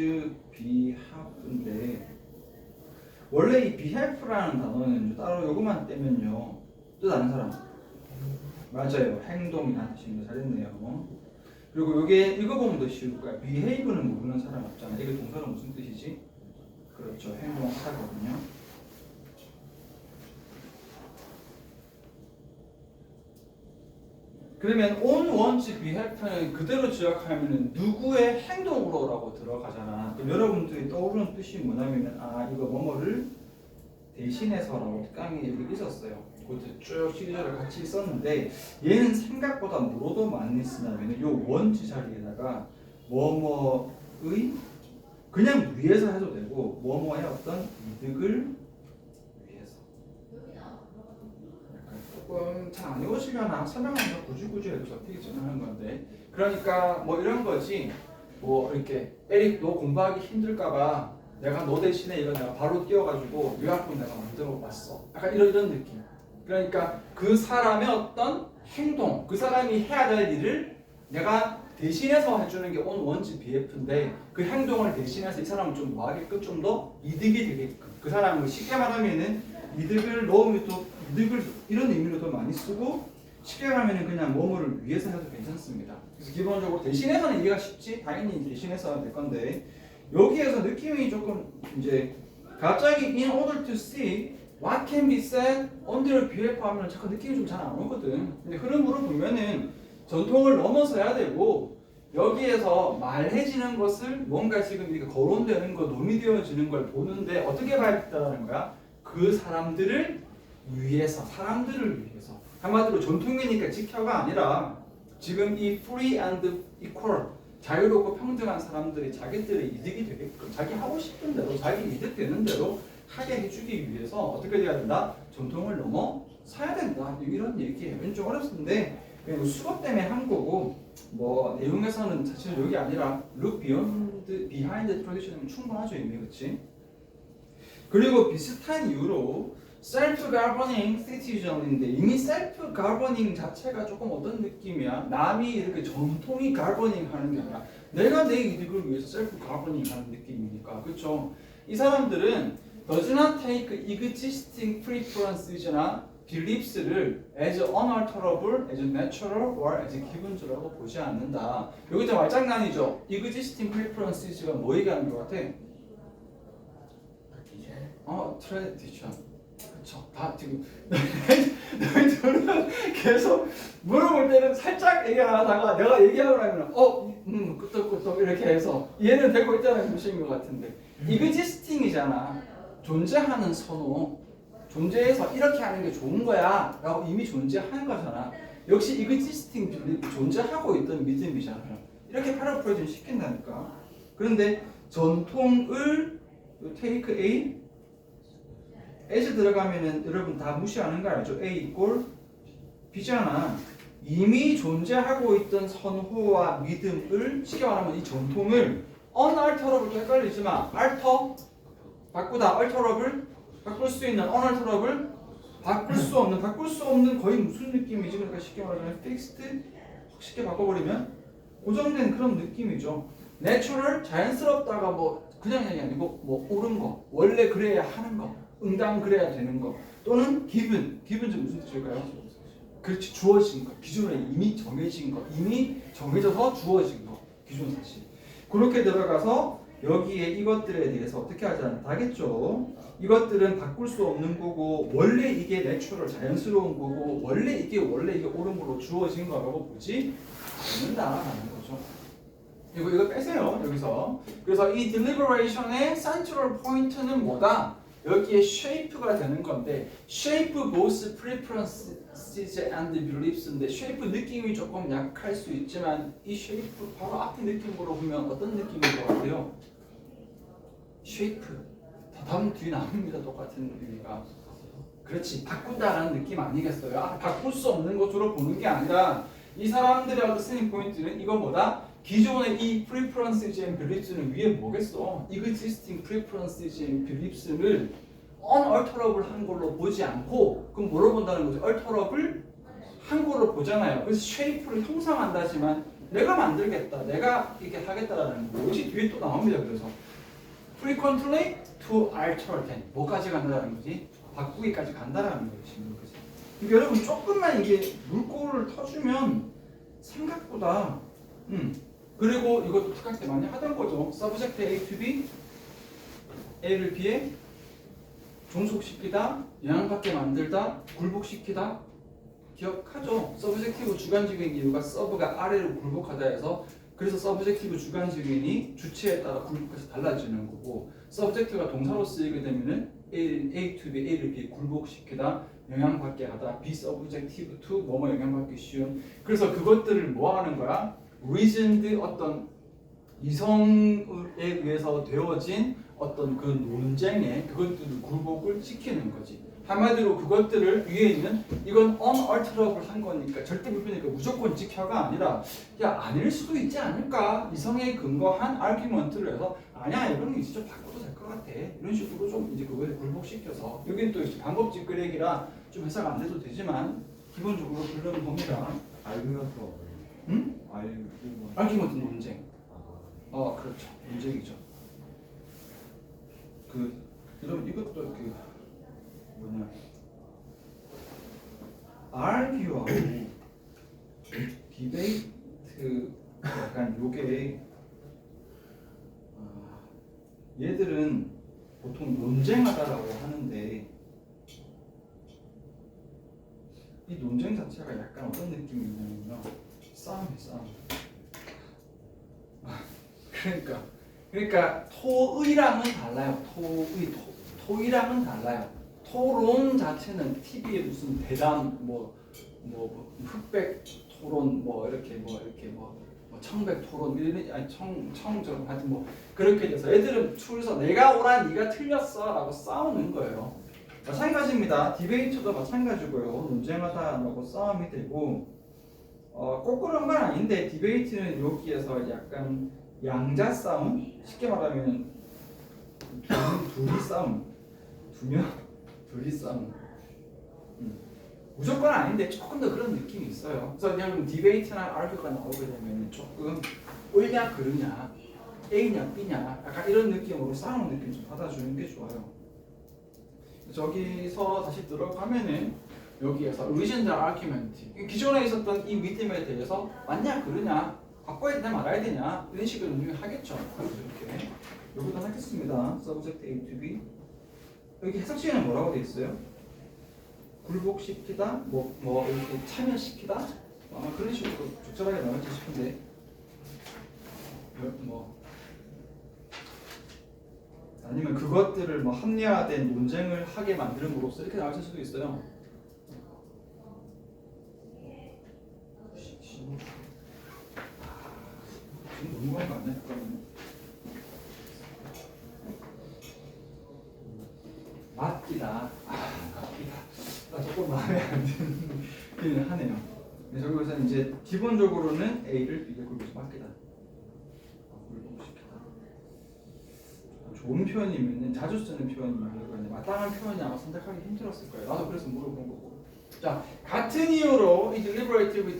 behalf인데 원래 이 behalf라는 단어는 따로 요거만 떼면요 뜻 아는 사람 맞아요. 행동이라는 뜻입니다. 잘했네요. 그리고 요게 읽어보면 더 쉬울 거야. behave는 모르는 사람 없잖아. 이게 동사는 무슨 뜻이지? 그렇죠. 행동하다거든요. 그러면 on one's behalf는 그대로 지역하면은 누구의 행동으로라고 들어가잖아. 그럼 여러분들이 떠오르는 뜻이 뭐냐면 아 이거 뭐뭐를 대신해서라고 강의에 여기 있었어요. 그것도 쭉 시리즈를 같이 있었는데 얘는 생각보다 뭐로도 많이 쓰냐면 요 원지 자리에다가 뭐뭐의 그냥 위해서 해도 되고 뭐뭐의 어떤 이득을 위해서 조금 잘 안 읽으시려나 설명하면서 굳이 해서 어떻게 하는 건데 그러니까 뭐 이런 거지 뭐 이렇게 에릭 너 공부하기 힘들까봐 내가 너 대신에 이거 내가 바로 띄워가지고 요약본 내가 만들어 봤어 약간 이런 느낌 그러니까 그 사람의 어떤 행동 그 사람이 해야 될 일을 내가 대신해서 해주는 게 on one's behalf인데 그 행동을 대신해서 이 사람을 좀 뭐하게끔 좀 더 이득이 되게끔 그 사람을 쉽게 말하면은 이득을 넣으면 또 이득을 이런 의미로 더 많이 쓰고 쉽게 말하면은 그냥 뭐뭐를 위해서 해도 괜찮습니다. 그래서 기본적으로 대신해서는 이해가 쉽지 당연히 대신해서 될 건데 여기에서 느낌이 조금 이제 갑자기 in order to see what can be said under behalf 하면 자꾸 느낌이 좀 잘 안 오거든. 근데 흐름으로 보면은 전통을 넘어서야 되고 여기에서 말해지는 것을 뭔가 지금 이렇게 거론되는 거 논의되어지는 걸 보는데 어떻게 봐야겠다는 거야? 그 사람들을 위해서 사람들을 위해서 한마디로 전통이니까 지켜가 아니라 지금 이 free and equal 자유롭고 평등한 사람들이 자기들의 이득이 되게끔 자기 하고 싶은 대로 자기 이득 되는 대로 하게 해주기 위해서 어떻게 돼야 된다? 전통을 넘어서야 된다. 이런 얘기예요. 좀 어렵던데 그냥 수업 때문에 한 거고 뭐 내용에서는 사실 여기 아니라 look beyond behind the tradition이면 충분하죠 이미 그렇지? 그리고 비슷한 이유로 self-governing citizen인데 이미 self-governing 자체가 조금 어떤 느낌이야? 남이 이렇게 전통이 governing 하는 게 아니라 내가 내 이득을 위해서 self-governing 하는 느낌이니까 그렇죠? 이 사람들은 does not take existing preferences나 beliefs를 as unalterable, as natural, or as given이라고 보지 않는다. 여기서 말장난이죠. existing preferences가 뭐 얘기하는 것 같아? tradition. 그렇죠. 다 지금 너희들은 계속 물어볼 때는 살짝 얘기하다가 내가 얘기하고 나면 끄떡끄떡 이렇게 해서 이해는 되고 있다는 뜻인 것 같은데 existing이잖아. 존재하는 선호. 존재해서 이렇게 하는 게 좋은 거야 라고 이미 존재하는 거잖아. 역시 existing belief 존재하고 있던 믿음이잖아요. 이렇게 패러프레이징 시킨다니까. 그런데 전통을 take A as 들어가면은 여러분 다 무시하는 거 알죠? A equal B잖아. 이미 존재하고 있던 선호와 믿음을 쉽게 말하면 이 전통을 unalterable도 헷갈리지 마. alter 바꾸다 alterable 바꿀 수 있는 unalterable 바꿀 수 없는 거의 무슨 느낌이지? 그러니까 쉽게 말하면 fixed 쉽게 바꿔버리면 고정된 그런 느낌이죠. natural 자연스럽다가 뭐 그냥 아니고 뭐 옳은 거 원래 그래야 하는 거 응당 그래야 되는 거 또는 given 좀 무슨 뜻일까요? 그렇지 주어진 거 기존에 이미 정해진 거 이미 정해져서 주어진 거 기존 사실 그렇게 들어가서 여기에 이것들에 대해서 어떻게 하지 않다겠죠. 이것들은 바꿀 수 없는 거고 원래 이게 내추럴 자연스러운 거고 원래 이게 옳은 걸로 주어진 거라고 보지 않는다라는 거죠. 이거 빼세요 여기서. 그래서 이 deliberation의 central point는 뭐다? 여기에 shape가 되는 건데 shape both preferences and beliefs인데 shape 느낌이 조금 약할 수 있지만 이 shape 바로 앞에 느낌으로 보면 어떤 느낌인 것 같아요? shape 다음 뒤 나옵니다. 똑같은 의미가. 그렇지 바꾼다라는 느낌 아니겠어요? 바꿀 수 없는 것으로 보는 게 아니라 이 사람들의 어떤 쓰는 포인트는 이건 뭐다? 기존의 이 preferences and beliefs는 위에 뭐겠어? existing preferences and beliefs를 unalterable 한 걸로 보지 않고 그럼 뭐로 본다는 거죠? alterable 한 걸로 보잖아요. 그래서 쉐이프를 형성한다지만 내가 만들겠다, 내가 이렇게 하겠다라는 것이 뒤에 또 나옵니다. 그래서 frequently to alter then 뭐까지 간다라는 거지? 바꾸기까지 간다라는 것이 거지. 그러니까 여러분 조금만 이게 물꼬를 터주면 생각보다 그리고 이것도 특강 때 많이 하던 거죠. subject A to B, A를 B에 종속시키다, 영향받게 만들다, 굴복시키다. 기억하죠? 서브젝티브 주관적인 이유가 서브가 아래로 굴복하다 해서 그래서 서브젝티브 주관적인이 주체에 따라 굴복해서 달라지는 거고 서브젝티브가 동사로 쓰이게 되면은 A to B, A를 B에 굴복시키다, 영향받게 하다, B 서브젝티브 to 뭐뭐 영향받기 쉬운 그래서 그것들을 뭐 하는 거야? reasoned 어떤 이성에 의해서 되어진 어떤 그 논쟁에 그것들을 굴복을 시키는 거지. 한마디로 그것들을 위에 있는 이건 unalterable 한 거니까 절대 불변이니까 무조건 지켜가 아니라 야 아닐 수도 있지 않을까 이성에 근거한 아르규먼트를 해서 아니야 이건 이제 좀 바꿔도 될 것 같아 이런 식으로 좀 이제 그거에 굴복시켜서 여기는 또 이제 방법집 끄레기라 좀 해석 안 돼도 되지만 기본적으로 그런 겁니다. 알규먼트가 뭐예요? 응? 알규먼트. 아르규먼트 논쟁. 그렇죠 논쟁이죠. 여러분 이것도 그 뭐냐 argue하고 디베이트 약간 요게 얘들은 보통 논쟁하다라고 하는데 이 논쟁 자체가 약간 어떤 느낌이 있냐면요 싸움이에요 싸움. 그러니까 토의랑은 달라요. 토의랑은 달라요. 토론 자체는 TV에 무슨 대담 뭐 흑백 토론 이렇게 청백 토론 아니 청정 하여튼 뭐 그렇게 돼서 애들은 줄서 내가 오라 네가 틀렸어라고 싸우는 거예요. 마찬가지입니다. 디베이트도 마찬가지고요. 논쟁하다라고 싸움이 되고 꼭 그런 건 아닌데 디베이트는 여기에서 약간 양자 싸움 쉽게 말하면 둘이 싸움 둘이 싸움 무조건 아닌데 조금 더 그런 느낌이 있어요. 그래서 그냥 디베이트나 아르규가 나오게 되면 조금 옳냐 그르냐 A냐 B냐 약간 이런 느낌으로 싸우는 느낌 좀 받아주는 게 좋아요. 저기서 다시 들어가면은 여기에서 reasoned argument 기존에 있었던 이 믿음에 대해서 맞냐 그르냐 바꿔야 되냐 말아야 되냐 이런 식으로 하겠죠. 이렇게 여기다 하겠습니다. subject A to B 여기 해석시에는 뭐라고 돼 있어요? 굴복시키다 이렇게 참여시키다 그런 식으로 적절하게 나올지 싶은데 아니면 그것들을 합리화된 논쟁을 하게 만드는으로써 이렇게 나올 수도 있어요. 지금 너무한 거 아니야? 맞기다. 나 조금 마음에 안 드는 하네요. 저기서 이제 기본적으로는 A를 B에 굴복해서 맞기다. 굴복시키다. 좋은 표현이면 자주 쓰는 표현이면 마땅한 표현이 아마 선택하기 힘들었을 거예요. 나도 그래서 물어본 거고. 자, 같은 이유로 이 deliberative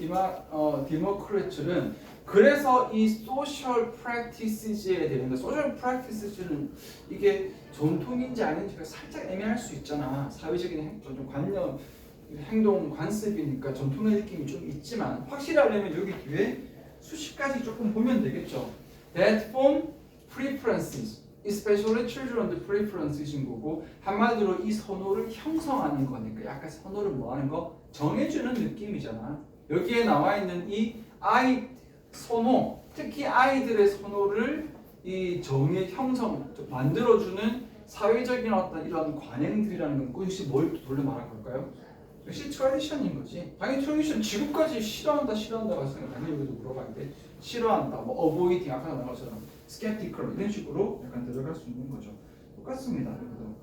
democracy는 그래서 이 social practices에 대한 social practices는 이게 전통인지 아닌지가 살짝 애매할 수 있잖아. 사회적인 좀 관념, 행동 관습이니까 전통의 느낌이 좀 있지만 확실하려면 여기 뒤에 수십 가지 조금 보면 되겠죠. That form preferences, especially children's preferences인 거고 한마디로 이 선호를 형성하는 거니까 약간 선호를 뭐하는 거 정해주는 느낌이잖아. 여기에 나와 있는 이 아이 선호, 특히 아이들의 선호를 이 정의 형성 만들어주는 사회적인 어떤 이런 관행들이라는 건 그것이 뭘 돌려 말한 걸까요? 역시 트래디션인 거지. 당연히 트래디션 지금까지 싫어한다가 생각 당연히 여기도 물어봐야 돼. 싫어한다, avoiding 아까 나온 것처럼 skeptical 이런 식으로 약간 들어갈 수 있는 거죠. 똑같습니다. 여기도.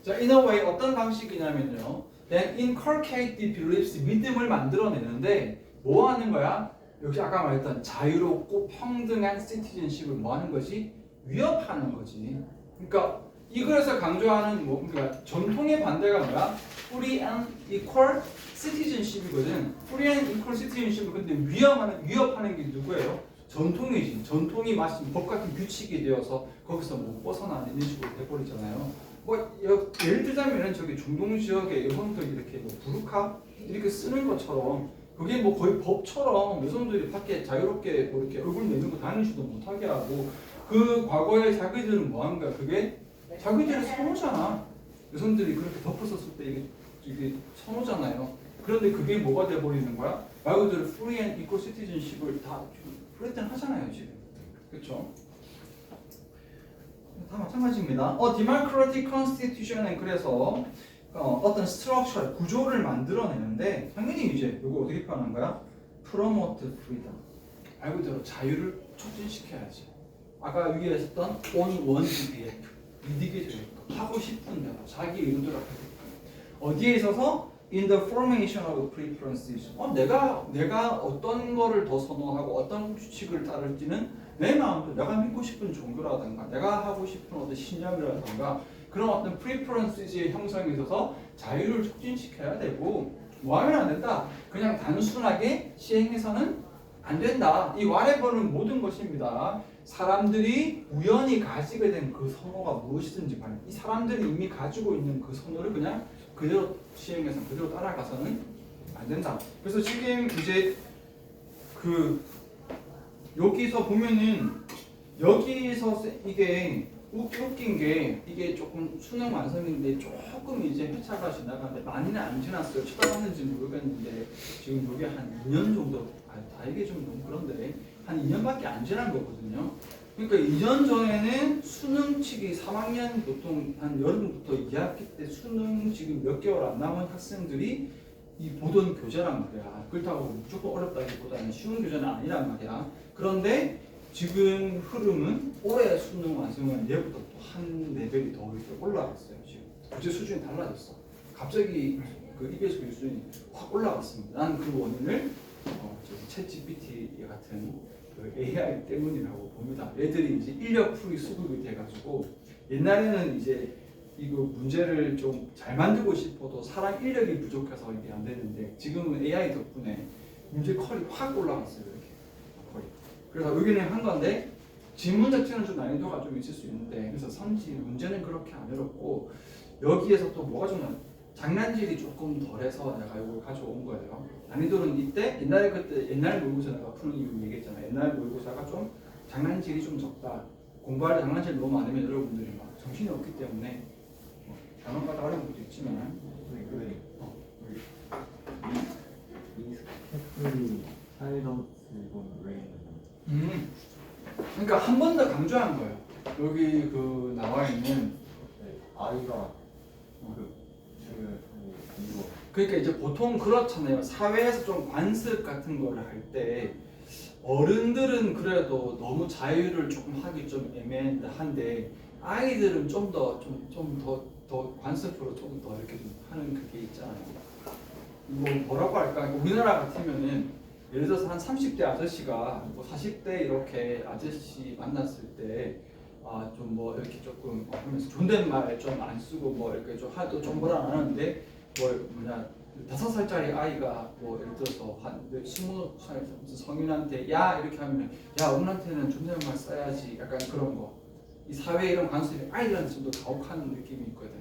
자, in a way 어떤 방식이냐면요. Then inculcate the beliefs 믿음을 만들어내는데 뭐 하는 거야? 역시 아까 말했던 자유롭고 평등한 citizenship을 뭐 하는 거지? 위협하는 거지. 그러니까 이 글에서 강조하는 뭐 그러니까 전통의 반대가 뭐야? Free and equal citizenship이거든. Free and equal citizenship 근데 위협하는 게 누구예요? 전통이지. 전통이 마침 법 같은 규칙이 되어서 거기서 못 벗어나는 이런 식으로 돼버리잖아요. 뭐 예를 들자면은 저기 중동 지역의 여성들이 이렇게 뭐 부르카 이렇게 쓰는 것처럼 그게 뭐 거의 법처럼 여성들이 밖에 자유롭게 뭐 이렇게 얼굴 내밀고 다니지도 못하게 하고 그 과거에 자기들은 뭐한 거야? 그게 자기들의 선호잖아. 여성들이 그렇게 덮었었을 때 이게 선호잖아요. 그런데 그게 뭐가 돼버리는 거야? 말 그대로 free and equal citizenship을 다 프레텐 하잖아요 지금. 그렇죠? 다 마찬가지입니다. democratic constitution은 그래서 어떤 스트럭처 구조를 만들어내는데 당연히 이제 이거 어떻게 표현한 거야? promote freedom. 말 그대로 자유를 촉진시켜야지. 아까 위에 했던 on one's behalf. 이득이 되게끔 하고 싶은 대로 자기 의도대로 하게끔. 어디에 있어서 in the formation of preferences. 내가 어떤 거를 더 선호하고 어떤 규칙을 따를지는 내 마음대로 내가 믿고 싶은 종교라든가 내가 하고 싶은 어떤 신념이라든가 그런 어떤 preferences의 형성에 있어서 자유를 촉진시켜야 되고 뭐 하면 안 된다. 그냥 단순하게 시행해서는 안 된다. 이 whatever는 모든 것입니다. 사람들이 우연히 가지게 된 그 선호가 무엇이든지 간에 이 사람들이 이미 가지고 있는 그 선호를 그냥 그대로 시행해서 그대로 따라가서는 안 된다. 그래서 지금 이제 그 여기서 보면은 여기서 이게 웃긴 게 이게 조금 수능 완성인데 조금 이제 회차가 지나가는데 많이는 안 지났어요. 쳐다봤는지 모르겠는데 지금 여기 한 2년 정도 다 이게 좀 너무 그런데 한 2년밖에 안 지난 거거든요. 그러니까 2년 전에는 수능 치기 3학년 보통 한 여름부터 2학기 때 수능 지금 몇 개월 안 남은 학생들이 이 보던 교재란 말이야. 그렇다고 무조건 어렵다기보다는 쉬운 교재는 아니란 말이야. 그런데 지금 흐름은 올해 수능 완성은 얘보다 또 한 레벨이 더 올라갔어요. 지금 교재 수준이 달라졌어. 갑자기 그 EBS 교육 수준이 확 올라갔습니다. 나는 그 원인을 챗 GPT 같은 그 AI 때문이라고 봅니다. 애들이 이제 인력 풀이 수급이 돼가지고 옛날에는 이제 이거 문제를 좀 잘 만들고 싶어도 사람 인력이 부족해서 이게 안 되는데 지금은 AI 덕분에 문제 컬이 확 올라갔어요. 이렇게 거의. 그래서 여기는 한 건데 지문 자체는 좀 난이도가 좀 있을 수 있는데 그래서 선지 문제는 그렇게 안 어렵고 여기에서 또 뭐가 좀 장난질이 조금 덜해서 내가 이걸 가져온 거예요. 난이도는 이때 옛날 모의고사 내가 푸는 이유 얘기했잖아. 옛날 모의고사가 좀 장난질이 좀 적다. 공부할 때 장난질 너무 많으면 여러분들이 막 정신이 없기 때문에 단어마다 어려운 것도 있지만 이 스태프리 사이런스 이건 왜 그러니까 한 번 더 강조한 거예요. 여기 그 나와 있는 아이가 이거 그러니까 이제 보통 그렇잖아요. 사회에서 좀 관습 같은 거를 할 때 어른들은 그래도 너무 자유를 조금 하기 좀 애매한데 아이들은 좀 더 관습으로 좀 더 이렇게 좀 하는 그게 있잖아요. 뭐라고 할까? 우리나라 같으면은 예를 들어서 한 30대 아저씨가 뭐 40대 이렇게 아저씨 만났을 때 좀 뭐 이렇게 조금 하면서 존댓말 좀 안 쓰고 뭐 이렇게 좀 하도 좀 뭐라 안 하는데 뭐 뭐냐 5살짜리 아이가 뭐 예를 들어서 한 20살 성인한테 야 이렇게 하면 야 어른한테는 존댓말 써야지 약간 그런 거. 이 사회 이런 관습이 아이들한테 좀 더 가혹한 느낌이 있거든.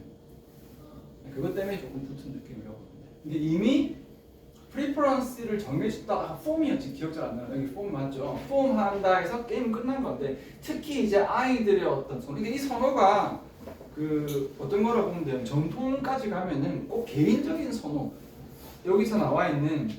그것 때문에 조금 붙은 느낌이라고 봅니다. 근데 이미 프리퍼런스를 정해줬다. 폼이었지. 기억 잘 안 나요. 여기 폼 맞죠? 폼 한다 해서 게임 끝난 건데 특히 이제 아이들의 어떤 선호. 이 선호가 그 어떤 거라고 보면 돼요. 전통까지 가면은 꼭 개인적인 선호. 여기서 나와 있는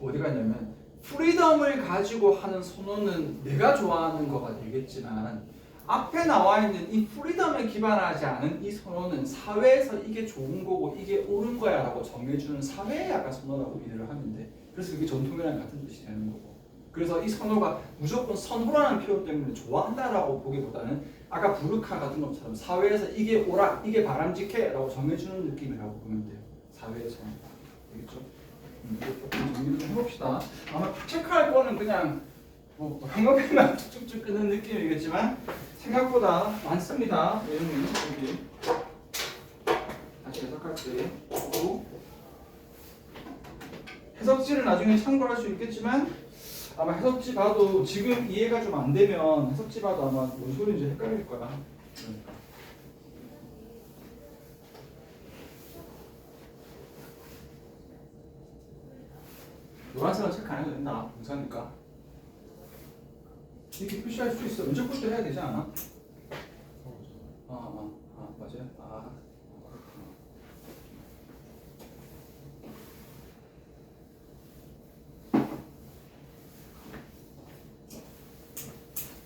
어디 가냐면 프리덤을 가지고 하는 선호는 내가 좋아하는 거가 되겠지만 앞에 나와 있는 이 프리덤에 기반하지 않은 이 선호는 사회에서 이게 좋은 거고 이게 옳은 거야 라고 정해주는 사회의 약간 선호라고 이해를 하면 돼. 그래서 그게 전통이랑 같은 뜻이 되는 거고. 그래서 이 선호가 무조건 선호라는 표현 때문에 좋아한다라고 보기보다는 아까 부르카 같은 것처럼 사회에서 이게 옳아, 이게 바람직해 라고 정해주는 느낌이라고 보면 돼요. 사회에서. 되겠죠? 이거 조금 정리를 좀 해봅시다. 아마 체크할 거는 그냥 뭐 한꺼번에 쭉쭉 끄는 느낌이겠지만 생각보다 많습니다. 내용이 여기 다시 해석할게. 그리고 해석지를 나중에 참고할 수 있겠지만 아마 해석지 봐도 지금 이해가 좀 안 되면 해석지 봐도 아마 뭔 소리인지 헷갈릴 거야. 그러니까. 노란색은 체크 안 해도 된다. 공사니까. 이렇게 표시할 수 있어. 면접볼 때 해야 되지 않아? 맞아요. 그렇구나.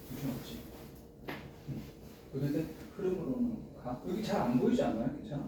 정신없지. 그런데 흐름으로는 가. 여기 잘 안 보이지 않아요? 괜찮아?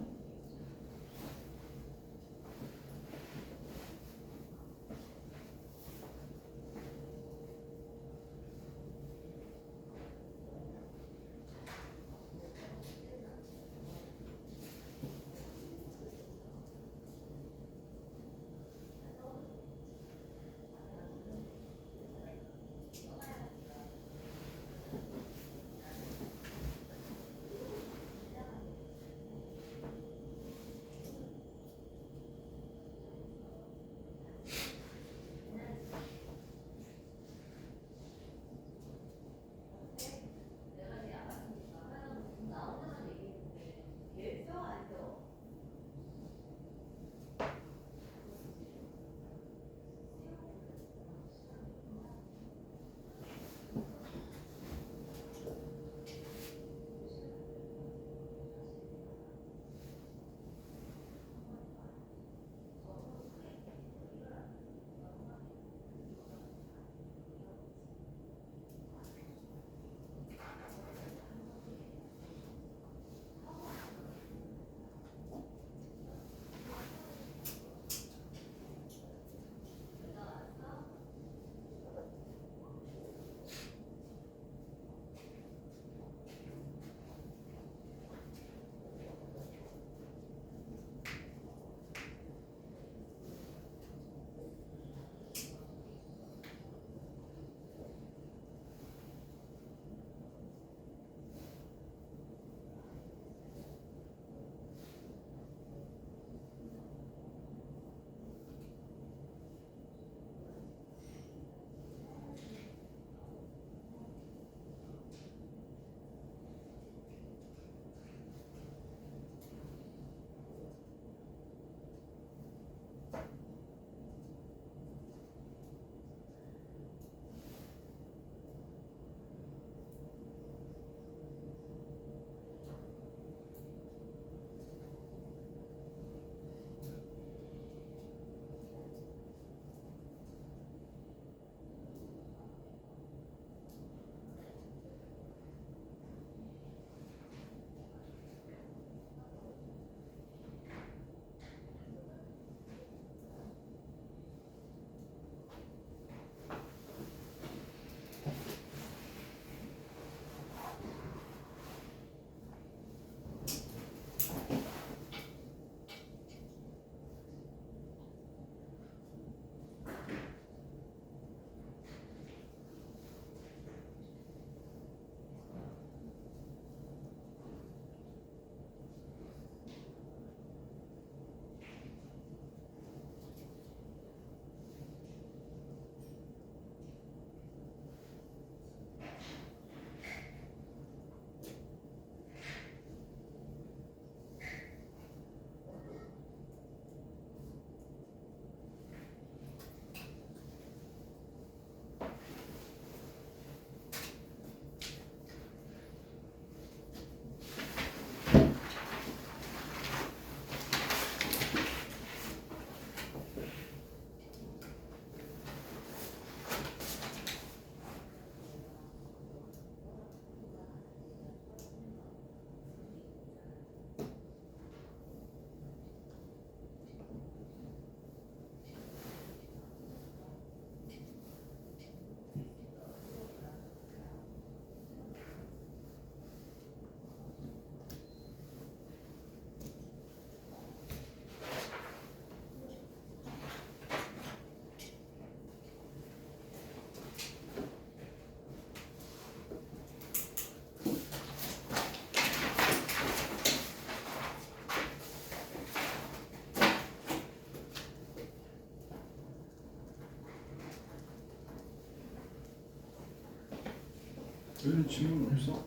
여기는 질문 없어?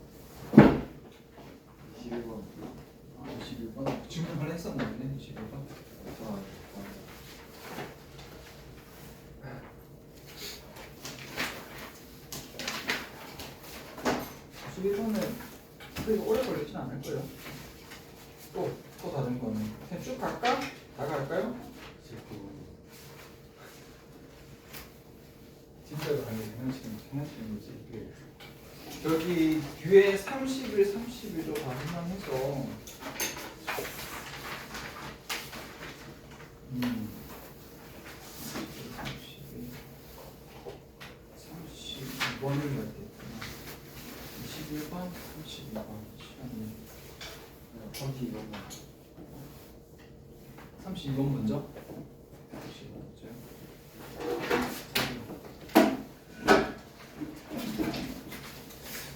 21번. 아, 21번? 질문 하나 했었는데 21번? 아, 11번은 그렇게 오래 걸리진 않을 거예요. 또 다른 거는 그냥 쭉 갈까? 다 갈까요? 19번. 진짜로 가게 장난치는 거지. 여기 뒤에 31, 31도 다 생각해서 32번을 해야 되겠구나. 21번, 32번 시간이 32번만. 32번 먼저 32번 먼저요.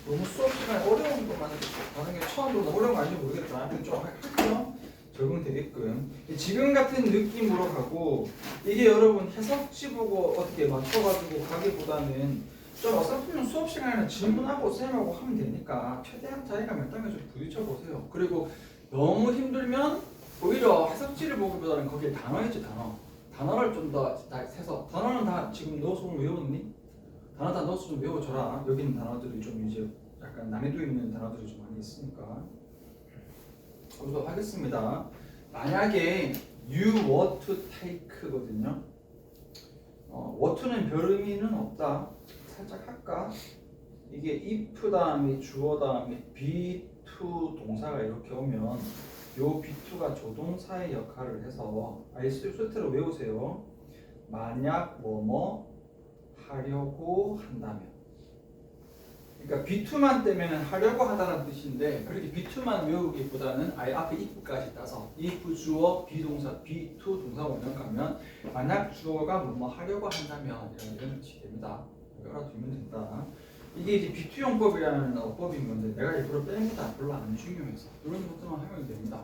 너무 수업 시간에 어려운 것만 하는 게 처음 보다 어려운 거 아닌지 모르겠다. 근데 좀 할게요. 적응되게끔. 지금 같은 느낌으로 가고 이게 여러분 해석지 보고 어떻게 맞춰가지고 가기보다는 좀 어설프면 수업 시간에는 질문하고 쌤하고 하면 되니까 최대한 자기가 땅에 좀 부딪혀 보세요. 그리고 너무 힘들면 오히려 해석지를 보기보다는 거기에 단어 있지 단어. 단어를 좀 더 해서 단어는 다 지금 넣어서 외웠니? 단어 다 넣어서 좀 외워줘라. 여기 있는 단어들이 좀 이제 약간 난이도 있는 단어들이 좀 많이 있으니까. 그래서 하겠습니다. 만약에 you were to take거든요. were to는 별 의미는 없다. 살짝 할까? 이게 if 다음에 주어 다음에 be to 동사가 이렇게 오면 요 be2가 조동사의 역할을 해서 실수로 외우세요. 만약 뭐뭐 하려고 한다면. 그러니까 be2만 떼면 하려고 하다는 뜻인데 그렇게 be2만 외우기보다는 아예 앞에 if까지 따서 if 주어 비동사 be2 동사 원형 가면 만약 주어가 뭐뭐 하려고 한다면 이런 뜻이 됩니다. 알아두면 된다. 이게 이제 be2 용법이라는 어법인 건데 내가 일부러 뺍니다. 별로 안 중요해서 이런 것들만 하면 됩니다.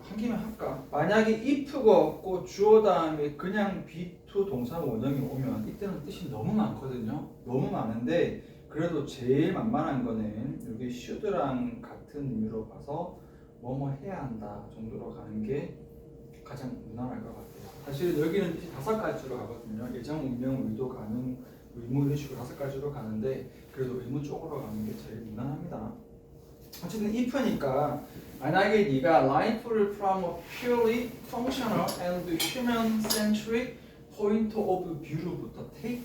한 개만 할까? 만약에 if가 없고 주어 다음에 그냥 be2 동사 원형이 오면 이때는 뜻이 너무 많거든요. 너무 많은데 그래도 제일 만만한 거는 여기 should랑 같은 의미로 봐서 뭐뭐 해야 한다 정도로 가는 게 가장 무난할 것 같아요. 사실 여기는 뜻이 5가지로 가거든요. 예정, 운명, 의도, 가능, 의무 이런 식으로 5가지로 가는데 그래도 의무 쪽으로 가는 게 제일 무난합니다. 어쨌든 if니까 만약에 네가 life를 from a purely functional and human-centric point of view로부터 take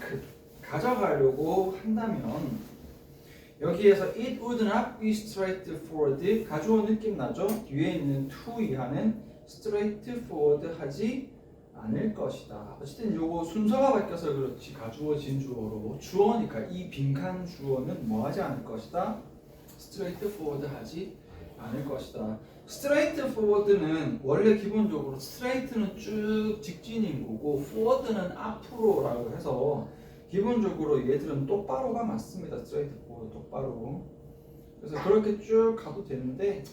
가져가려고 한다면 여기에서 it would not be straightforward 가져온 느낌 나죠? 뒤에 있는 to 이하는 straightforward 하지 않을 것이다. 어쨌든 요거 순서가 바뀌어서 그렇지 가주어진 주어로 주어니까 이 빈칸 주어는 뭐 하지 않을 것이다? straightforward 하지 않을 것이다. straightforward는 원래 기본적으로 straight는 쭉 직진인 거고 forward는 앞으로라고 해서 기본적으로 얘들은 똑바로가 맞습니다. straightforward 똑바로. 그래서 그렇게 쭉 가도 되는데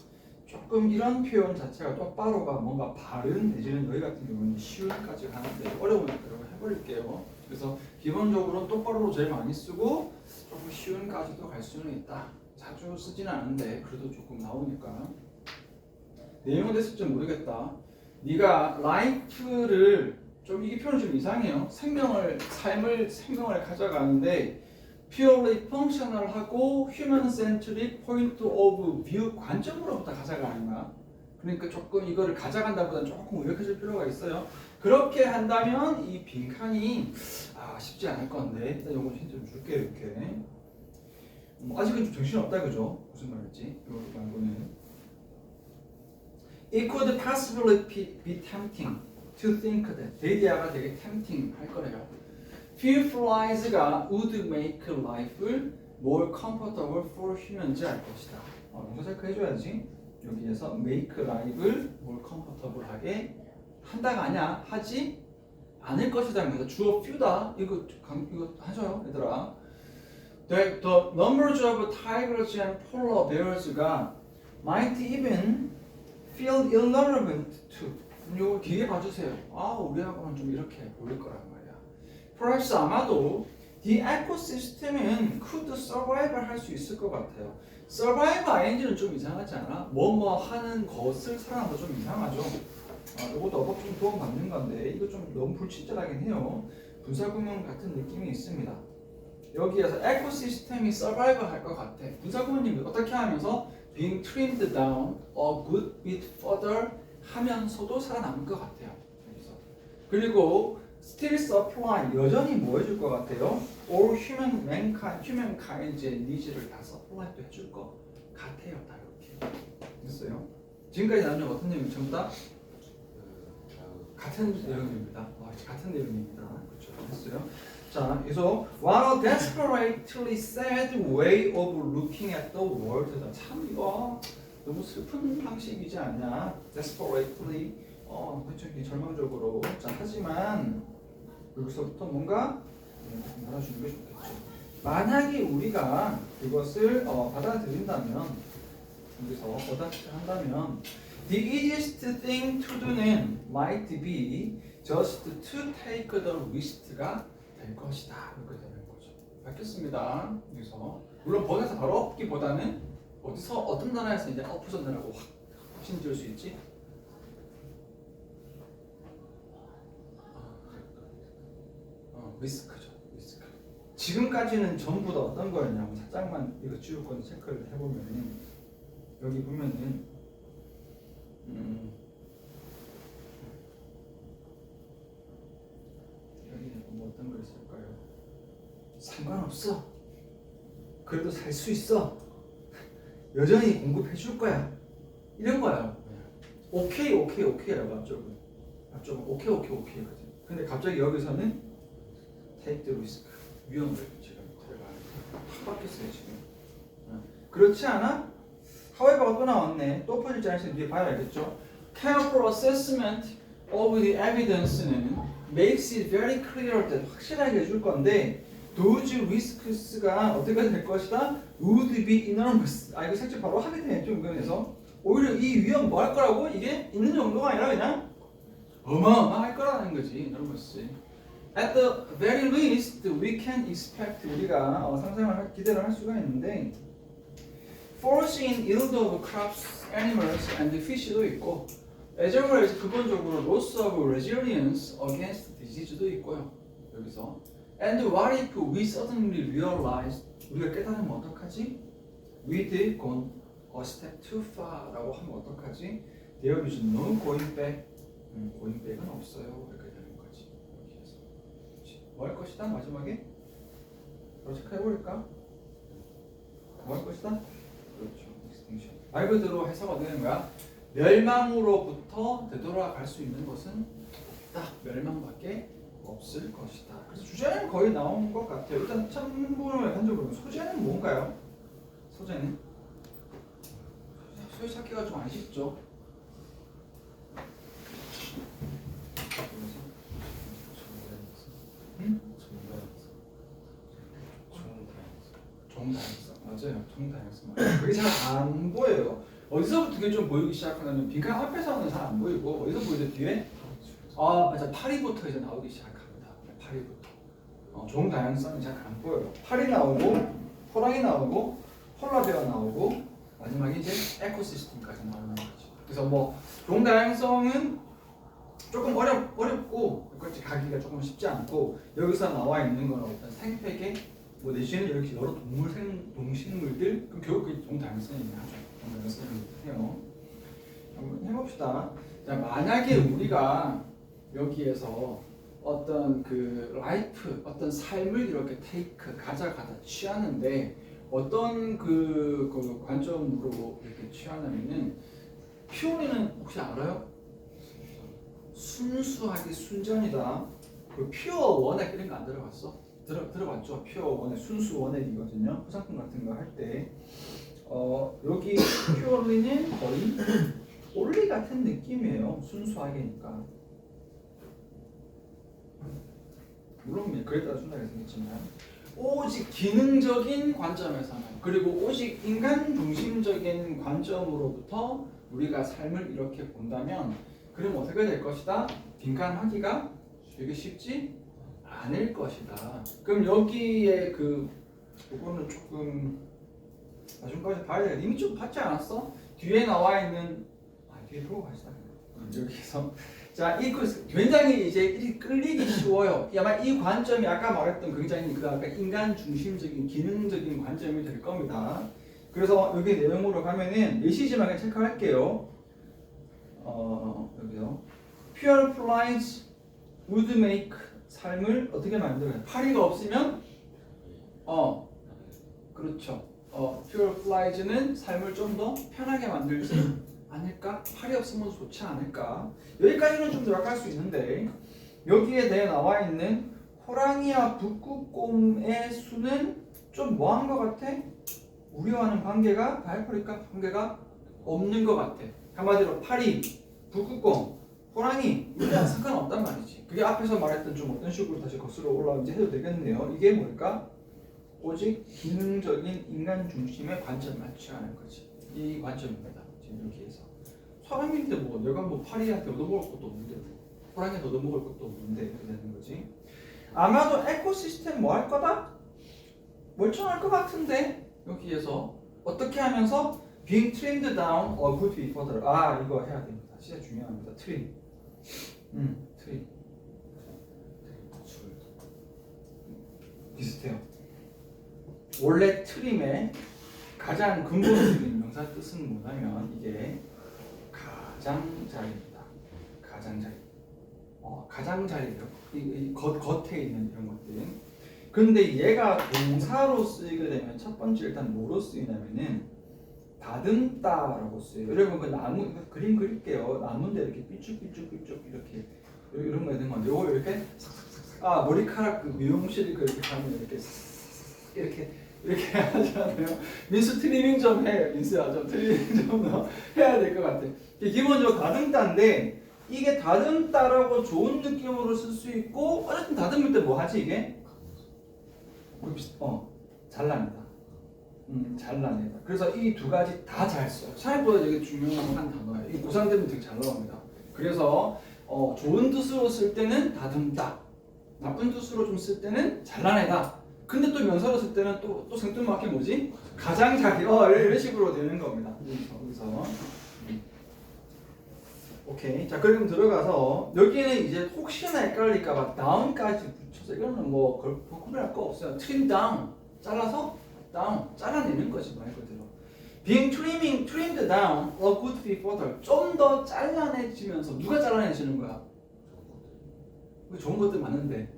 조금 이런 표현 자체가 똑바로가 뭔가 바른 내지는 여기 같은 경우는 쉬운까지 가는데 어려우니까 여러분 해버릴게요. 그래서 기본적으로 똑바로로 제일 많이 쓰고 조금 쉬운까지도 갈 수는 있다. 자주 쓰지는 않은데 그래도 조금 나오니까 내용은 됐을지 모르겠다. 네가 life를 좀 이게 표현 좀 이상해요. 생명을 가져가는데 purely functional하고 human-centric point of view 관점으로부터 가져가는 거야. 그러니까 조금 이거를 가져간다보다는 조금 의역해줄 필요가 있어요. 그렇게 한다면 이 빈칸이 쉽지 않을 건데 일단 이거 힌트 좀 줄게 이렇게. 아직은 좀 정신없다 그죠? 무슨 말인지 이거 말고는 It could possibly be tempting to think that 데이디아가 되게 tempting 할 거래요. Few flies가 would make life를 more comfortable for humans 알 것이다. 이거 체크 해줘야지. 여기에서 make life를 more comfortable 하게 한다가 아니야. 하지 않을 것이다. 그래서 주어 few다. 이거 하셔요 얘들아. The numbers of tigers and polar bears가 might even feel irrelevant to. 이거 뒤에 봐주세요. 우리하고는 좀 이렇게 보일 거란 말이야. Perhaps 아마도 The ecosystem은 could survive 할 수 있을 것 같아요. survive ing는 좀 이상하지 않아? 뭐뭐 하는 것을 사람도 좀 이상하죠. 이것도 어법 좀 도움 받는 건데 이거 좀 너무 불친절하긴 해요. 분사구문 같은 느낌이 있습니다. 여기에서 에코시스템이 survive 할 것 같아. 분사구문이 어떻게 하면서 being trimmed down a good bit further 하면서도 살아남을 것 같아요. 여기서. 그리고 still supply 여전히 뭐 해줄 것 같아요? All humankind의 needs를 다 supply 또 해줄 것 같아요. 다 이렇게 됐어요. 지금까지 나눈 어떤 내용 전부 다 같은 내용입니다. 같은 내용입니다. 그렇죠. 됐어요. 자, 그래서 what a desperately sad way of looking at the world. 참 이거 너무 슬픈 방식이지 않냐? desperately 그렇죠. 절망적으로. 자, 하지만 여기서부터 뭔가 알아주는 게 좋겠죠. 만약에 우리가 그것을 받아들인다면 여기서 한다면 the easiest thing to do는 might be just to take the risk가 될 것이다. 이렇게 되는 거죠. 밝혔습니다. 그래서 물론 번에서 바로 없기보다는 어디서 어떤 나라에서 이제 엎어졌느라고 확신 지을 수 있지. 리스크죠. 리스크. 지금까지는 전부 다 어떤 거였냐면 살짝만 이거 지울 건 체크를 해보면은 여기 보면은 여기는 뭐 어떤 거 있을까요? 상관없어. 그래도 살 수 있어. 여전히 공급해 줄 거야. 이런 거야. 오케이 오케이라고 앞쪽은 오케이. 근데 갑자기 여기서는 take the risk 위험을 지금 들어가는 확 바뀌었어요 지금. 그렇지 않아? however가 또 나왔네. 또 퍼질지 않을지 뒤에 봐야 알겠죠? Careful assessment of the evidence는 makes it very clear that 확실하게 해줄 건데 those risks가 어떻게 될 것이다? would be enormous. 이거 살짝 바로 하게 되네 좀 그래서 오히려 이 위험 뭐 할 거라고? 이게 있는 정도가 아니라 그냥 어마어마할 거라는 거지. enormous. At the very least, we can expect 우리가 상상을 기대를 할 수가 있는데 forcing yield of crops, animals, and fish도 있고 as well as 근본적으로 loss of resilience against disease도 있고요. 여기서 and what if we suddenly realize 우리가 깨달으면 어떡하지? We'd gone a step too far라고 하면 어떡하지? There is no going back. going back은 없어요. 이렇게 되는 거지. 여기에서 뭐 할 것이다? 마지막에 바로 체크해볼까? 뭐 할 것이다? 그렇죠. extinction. 말 그대로 해석이 되는 거야. 멸망으로부터 되돌아갈 수 있는 것은 딱 멸망밖에 없을 것이다. 그래서 주제는 거의 나온 것 같아요. 일단 참고로 한적으로 소재는 뭔가요? 소재 찾기가 좀 아쉽죠. 종다양성 맞아요. 종다양성 그게 잘 안 보여요. 어디서부터 그게 좀 보이기 시작하냐면 빈칸 앞에서는 잘 안 보이고 어디서 보이죠? 뒤에? 맞아. 파리부터 이제 나오기 시작합니다. 파리부터. 종다양성이 잘 안 보여요. 파리 나오고 호랑이 나오고 폴라베어 나오고 마지막에 이제 에코시스템까지 나오는 거죠. 그래서 뭐 종다양성은 조금 어렵고 그렇지 가기가 조금 쉽지 않고 여기서 나와 있는 건 어떤 생태계 뭐 내지는 이렇게 여러 동식물들 그럼 결국 그게 종다양성이긴 하죠. 종다양성이 해요. 한번 해봅시다. 자, 만약에 우리가 여기에서 어떤 그 라이프 어떤 삶을 이렇게 가져가다 취하는데 어떤 그 관점으로 이렇게 취하냐면은 피오리는 혹시 알아요? 순수하게 순전이다. 그 퓨어 원액 이런 거 안 들어봤어? 들어봤죠? 퓨어 원액 순수 원액이거든요. 화장품 같은 거 할 때 여기 퓨어리는 거의 올리 같은 느낌이에요. 순수하게니까. 물론 그에 따라 순하게 생겼지만 오직 기능적인 관점에서는 그리고 오직 인간 중심적인 관점으로부터 우리가 삶을 이렇게 본다면 그럼 어떻게 될 것이다? 빈칸하기가 되게 쉽지 아닐 것이다. 그럼 여기에 이거는 조금 나중까지 봐야 돼. 이미 좀 봤지 않았어? 뒤에 나와 있는 뒤에 보고 가시다. 여기서 자, 이 굉장히 이제 끌리기 쉬워요. 아마 이 관점이 아까 말했던 굉장히 아까 인간 중심적인 기능적인 관점이 될 겁니다. 그래서 여기 내용으로 가면은 예시지만 그냥 체크할게요. 여기요. Pure flies would make 삶을 어떻게 만들어요? 파리가 없으면 그렇죠. Pure flies는 삶을 좀 더 편하게 만들지 않을까? 팔이 없으면 좋지 않을까? 여기까지는 좀 들어갈 수 있는데 여기에 대해 나와 있는 호랑이와 북극곰의 수는 좀 뭐한 것 같아? 우리와는 관계가 관계가 없는 것 같아. 한마디로 파리, 북극곰, 호랑이 이랑 상관없단 말이지. 그게 앞에서 말했던 좀 어떤 식으로 다시 거슬러 올라오는지 해도 되겠네요. 이게 뭘까? 오직 기능적인 인간 중심의 관점만 취하는 거지. 이 관점입니다. 지금 여기에서 사람인데 뭐 내가 뭐 파리한테 얻어먹을 것도 없는데 호랑이한테 얻어먹을 것도 없는데 이렇게 되는 거지. 아마도 에코시스템 뭐 할 거다? 멀쩡할 것 같은데 여기에서 어떻게 하면서 being trimmed down or could be further. 이거 해야 됩니다. 진짜 중요합니다. 트림. 트림. 비슷해요. 원래 트림의 가장 근본적인 명사 뜻은 뭐냐면 이게 가장자리입니다. 가장자리. 가장자리예요. 이 겉에 있는 이런 것들. 근데 얘가 동사로 쓰이게 되면 첫 번째 일단 뭐로 쓰이냐면은 다듬다라고 쓰여요. 여러분 그 나무 그림 그릴게요. 나무인데 이렇게 삐쭉삐쭉 이렇게 이런 거 있는 건데 요거 이렇게 머리카락 미용실 이렇게 가면 이렇게 하잖아요. 민수 트리밍 좀 해. 민수야 좀 트리밍 좀 해야 될 것 같아. 기본적으로 다듬다인데 이게 다듬다라고 좋은 느낌으로 쓸 수 있고 어쨌든 다듬을 때 뭐 하지 이게? 잘라낸다. 잘라내다. 그래서 이 두 가지 다 잘 써요. 생각보다 되게 중요한 단어예요. 이 고3 되면 되게 잘 나옵니다. 그래서 좋은 뜻으로 쓸 때는 다듬다. 나쁜 뜻으로 좀 쓸 때는 잘라내다. 근데 또 명사로 쓸 때는 또 생뚱맞게 뭐지? 가장자리. 이런 식으로 되는 겁니다. 여기서. 오케이. 자, 그럼 들어가서 여기는 이제 혹시나 헷갈릴까봐 down까지 붙여서 이거는 뭐 구별할 거 없어요. trim down. 잘라서 down. 잘라내는 거지 말 그대로. being trimmed down or could be further. 좀 더 잘라내지면서 누가 잘라내지는 거야? 좋은 것들 많은데.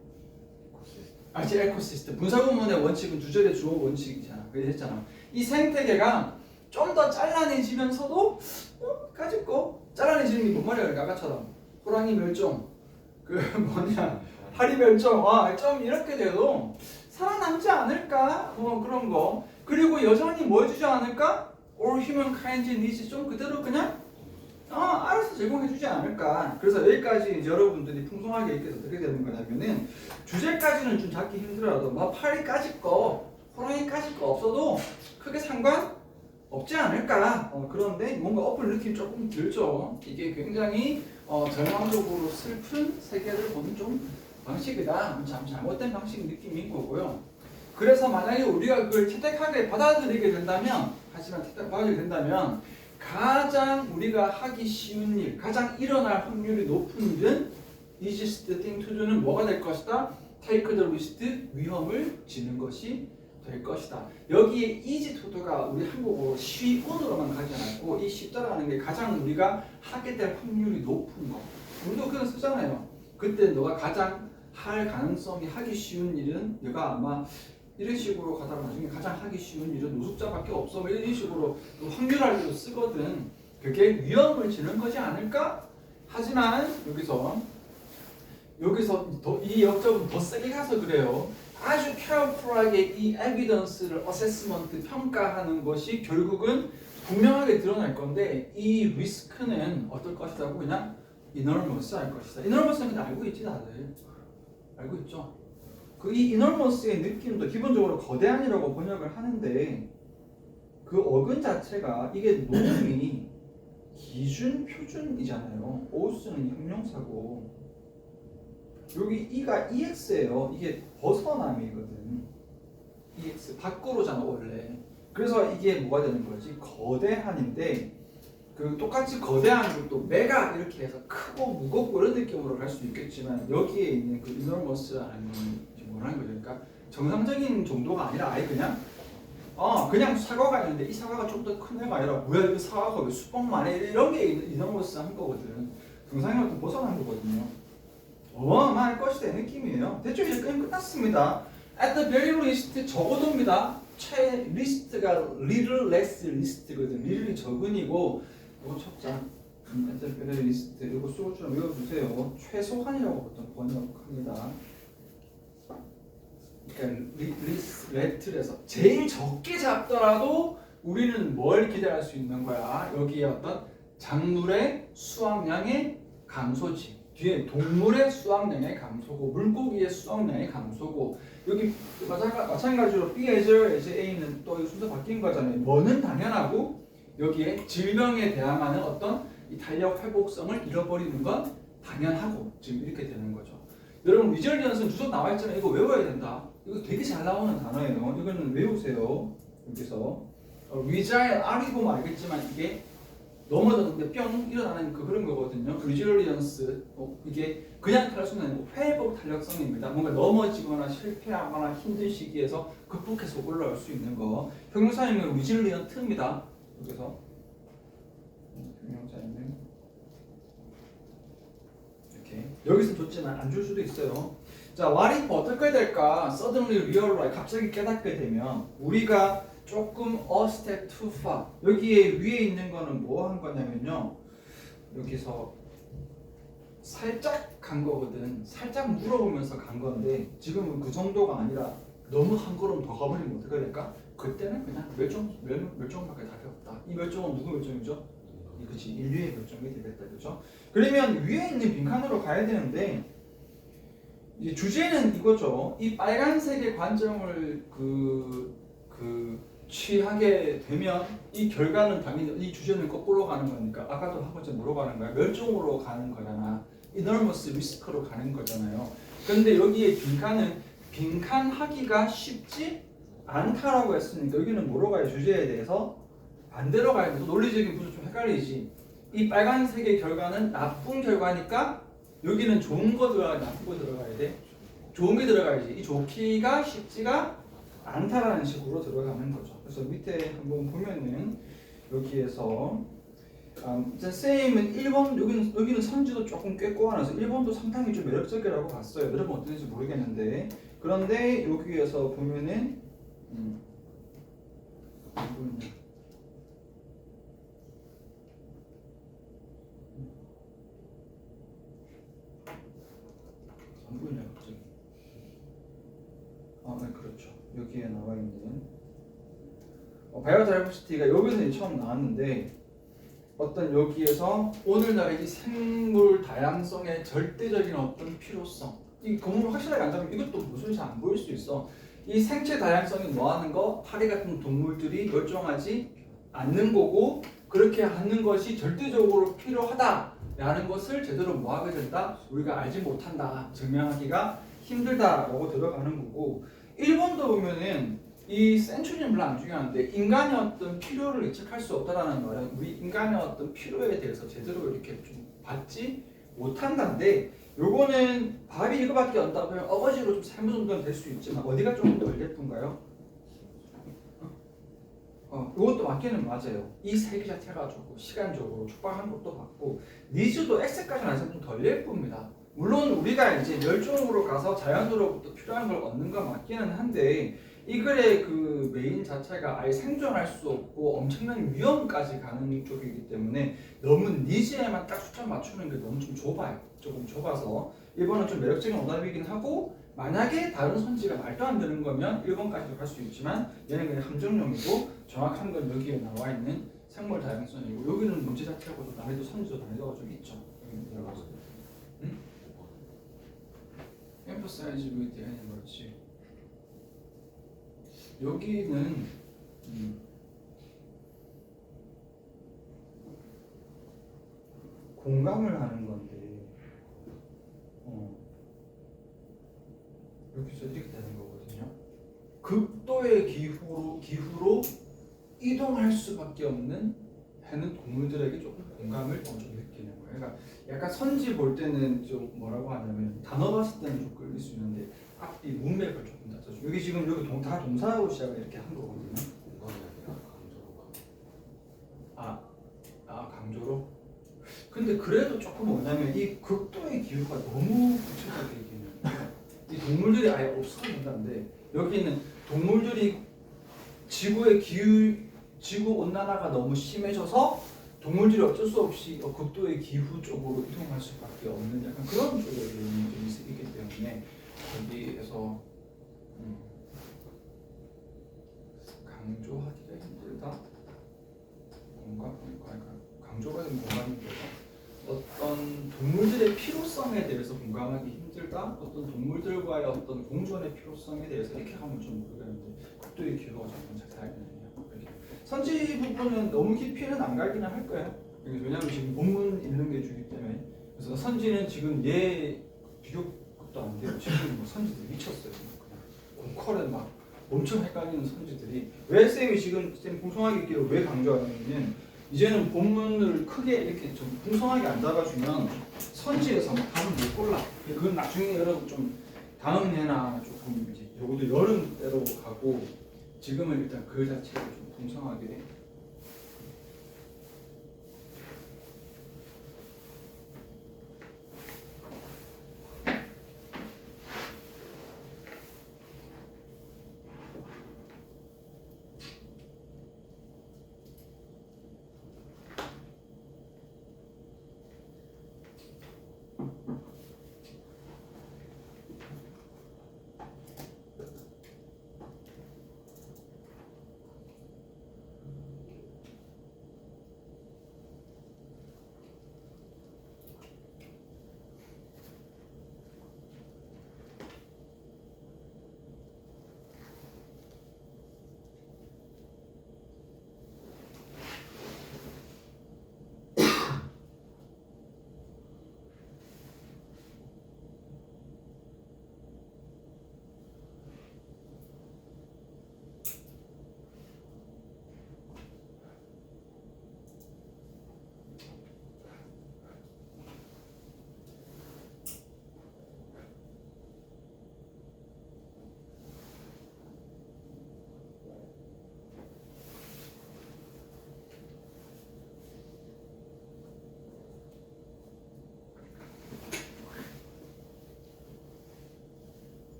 에코시스템. 분사구문의 원칙은 주절의 주어 원칙이잖아. 그래서 했잖아. 이 생태계가 좀 더 잘라내지면서도 가질 거 잘라내지는 게 뭔 말이야? 아까처럼 호랑이 멸종, 파리 멸종, 좀 이렇게 돼도 살아남지 않을까? 뭐 그런 거. 그리고 여전히 뭐 해주지 않을까? All humankind needs 좀 그대로 그냥 알아서 제공해주지 않을까. 그래서 여기까지 이제 여러분들이 풍성하게 읽게 어떻게 되는 거냐면은 주제까지는 좀 잡기 힘들어도 뭐 파리까지 거, 호랑이까지 거 없어도 크게 상관 없지 않을까. 그런데 뭔가 엎을 느낌 조금 들죠. 이게 굉장히 절망적으로 슬픈 세계를 보는 좀 방식이다. 참 잘못된 방식 느낌인 거고요. 그래서 만약에 우리가 그걸 채택하게 받아들이게 된다면, 가장 우리가 하기 쉬운 일, 가장 일어날 확률이 높은 일은 easiest thing to do는 뭐가 될 것이다? take the risk, 위험을 지는 것이 될 것이다. 여기에 easy to do가 우리 한국어로 쉬운으로만 가지 않고 이 쉽다라는 게 가장 우리가 하게 될 확률이 높은 거. 우리도 그런 쓰잖아요. 그때 너가 가장 할 가능성이 하기 쉬운 일은 너가 아마 이런 식으로 가다가 나중에 가장 하기 쉬운 일은 노숙자밖에 없어. 뭐 이런 식으로 확률알기로 쓰거든. 그게 위험을 지는 거지 않을까? 하지만 여기서 이 역접은 더 세게 가서 그래요. 아주 careful하게 이 evidence를 assessment 평가하는 것이 결국은 분명하게 드러날 건데 이 리스크는 어떨 것이라고 그냥 enormous 할 것이다. enormous는 그냥 알고 있지 다들. 알고 있죠? 이 enormous의 느낌도 기본적으로 거대한이라고 번역을 하는데 그 어근 자체가 이게 노음이 기준 표준이잖아요. 오스는 형용사고 여기 E가 EX예요. 이게 벗어남이거든. EX 밖으로잖아 원래. 그래서 이게 뭐가 되는 거지? 거대한인데 그 똑같이 거대한 것도 메가 이렇게 해서 크고 무겁고 이런 느낌으로 갈 수 있겠지만 여기에 있는 그 enormous라는 건 뭐라는 거죠? 그러니까 정상적인 정도가 아니라 아예 그냥 사과가 있는데 이 사과가 좀 더 큰 애가 아니라 뭐야 이 사과가 왜 수백만 해 이런 게 enormous 한 거거든. 정상적으로 벗어난 거거든요. 어마어마할 것이다 느낌이에요. 대충 이제 게임 끝났습니다. At the very least 적어도입니다. 최 리스트가 little less list거든. little이 적은이고 이거 쳤자. At the very least 이거 수고처럼 외워주세요. 최소한이라고 보통 번역합니다. 그러니까 레틀에서 제일 적게 잡더라도 우리는 뭘 기대할 수 있는 거야? 여기에 어떤 작물의 수확량의 감소지. 뒤에 동물의 수확량의 감소고 물고기의 수확량의 감소고 여기 마찬가지로 B as A는 또 순서 바뀐 거잖아요. 뭐는 당연하고 여기에 질병에 대항하는 어떤 이 탄력 회복성을 잃어버리는 건 당연하고 지금 이렇게 되는 거죠. 여러분 리절리언스는 주소 나와 있잖아요. 이거 외워야 된다. 이거 되게 잘 나오는 단어예요. 이거는 외우세요. 여기서 위자일 R이 보면 알겠지만 이게 넘어졌는데 뿅 일어나는 그런 거거든요. 리질리언스 이게 그냥 탈 수는 아니고 회복 탄력성입니다. 뭔가 넘어지거나 실패하거나 힘든 시기에서 극복해서 올라올 수 있는 거. 형용사형은 리질리언트입니다. 여기서 형용사형은 이렇게 여기서 줬지만 안 줄 수도 있어요. 자, what if 어떻게 될까? Suddenly realize 갑자기 깨닫게 되면 우리가 조금 a step too far. 여기에 위에 있는 거는 뭐 한 거냐면요. 여기서 살짝 간 거거든. 살짝 물어보면서 간 건데 지금은 그 정도가 아니라 너무 한 걸음 더 가버리면 어떻게 될까? 그때는 그냥 멸종밖에 답이 없다. 이 멸종은 누구 멸종이죠? 그치, 인류의 멸종이 되겠다. 그죠? 그러면 위에 있는 빈칸으로 가야 되는데 이제 주제는 이거죠. 이 빨간색의 관점을 취하게 되면 이 결과는 당연히 이 주제는 거꾸로 가는 거니까 아까도 한 번째 물어가는 거야. 멸종으로 가는 거잖아. enormous risk로 가는 거잖아요. 그런데 여기에 빈칸 하기가 쉽지 않다라고 했으니까 여기는 뭐로 가야 주제에 대해서 반대로 가야 돼. 논리적인 구조 좀 헷갈리지. 이 빨간색의 결과는 나쁜 결과니까 여기는 좋은 거 들어가야 나쁜 거 들어가야 돼. 좋은 게 들어가야지. 이 좋기가 쉽지가 않다라는 식으로 들어가는 거죠. 그래서 밑에 한번 보면은 여기에서 쌤은 1번 여기는 선지도 조금 꽤 꼬아놔서 1번도 상당히 좀 매력적이라고 봤어요. 여러분 어떤지 모르겠는데 그런데 여기에서 보면은 안 보이냐 갑자기. 네, 그렇죠. 여기에 나와 있는 바이오다이버시티가 여기서 처음 나왔는데 어떤 여기에서 오늘날의 이 생물 다양성의 절대적인 어떤 필요성 이 건물 확실하게 안 잡으면 이것도 무슨 잘 안 보일 수 있어. 이 생체 다양성이 뭐하는 거? 파리 같은 동물들이 멸종하지 않는 거고 그렇게 하는 것이 절대적으로 필요하다라는 것을 제대로 뭐하게 된다? 우리가 알지 못한다. 증명하기가 힘들다라고 들어가는 거고 1번도 보면은 이 센츄리는 별로 안 중요한데 인간의 어떤 필요를 예측할 수 없다라는 말은 우리 인간의 어떤 필요에 대해서 제대로 이렇게 좀 받지 못한다인데 요거는 답이 이거밖에 없다 그러면 어거지로 좀 삶의 정도는 될 수 있지만 어디가 조금 덜 예쁜가요? 이것도 맞기는 맞아요. 이 세계 자체가 좋고 시간적으로 촉박한 것도 같고 니즈도 X까지는 아직 좀 덜 예쁩니다. 물론 우리가 이제 멸종으로 가서 자연으로부터 필요한 걸 얻는 건 맞기는 한데 이 글의 그 메인 자체가 아예 생존할 수 없고 엄청난 위험까지 가는 쪽이기 때문에 너무 니즈에만 딱 숫자 맞추는 게 너무 좀 좁아요. 조금 좁아서 1번은 좀 매력적인 오답이긴 하고 만약에 다른 선지가 말도 안 되는 거면 1번까지도 갈 수 있지만 얘는 그냥 함정용이고 정확한 건 여기에 나와 있는 생물 다양성이고 여기는 문제 자체하고도 난이도 선지도 난이도가 좀 있죠. 여기 들어가서 emphasize with 그렇지. 여기는 공감을 하는 건데 되죠. 이렇게 되는 거거든요. 극도의 기후로 이동할 수밖에 없는 해는 동물들에게 조금 공감을 좀 느끼는 거예요. 그러니까 약간 선지 볼 때는 좀 뭐라고 하냐면 단어 봤을 때는 좀 끌릴 수 있는데 앞뒤 문맥을 조금 다 써줘. 여기 지금 여기 다 동사로 시작을 이렇게 한 거거든요. 공간이 아니라 강조로 가. 강조로. 근데 그래도 조금 뭐냐면 이 극도의 기후가 너무 구체적이게 얘기해요. 이 동물들이 아예 없어도 된다는데 여기는 동물들이 지구 온난화가 너무 심해져서 동물들이 어쩔 수 없이 극도의 기후 쪽으로 이동할 수밖에 없는 약간 그런 쪽의 내용이 좀 있기 때문에 여기에서 강조하기가 힘들다. 강조가 된 공감이 힘들다. 어떤 동물들의 필요성에 대해서 공감하기 힘들다. 어떤 동물들과의 어떤 공존의 필요성에 대해서 이렇게 하면 좀 모르겠는데 극도의 기후가 정말 잘 살겠네요. 선지 부분은 너무 깊이는 안 가기는 할 거예요. 왜냐하면 지금 본문 읽는 게 주기 때문에. 그래서 선지는 지금 비교급도 안 돼요. 지금 뭐 선지들이 미쳤어요. 그냥 공컬은 막 엄청 헷갈리는 선지들이. 왜 쌤이 지금 풍성하게 읽기를 왜 강조하냐면 이제는 본문을 크게 이렇게 좀 풍성하게 안 잡아주면 선지에서 막 답을 못 골라. 그건 나중에 여러분 좀 다음 해나 조금 이제 요것도 여름 때로 가고 지금은 일단 그 자체를 좀 풍성하게.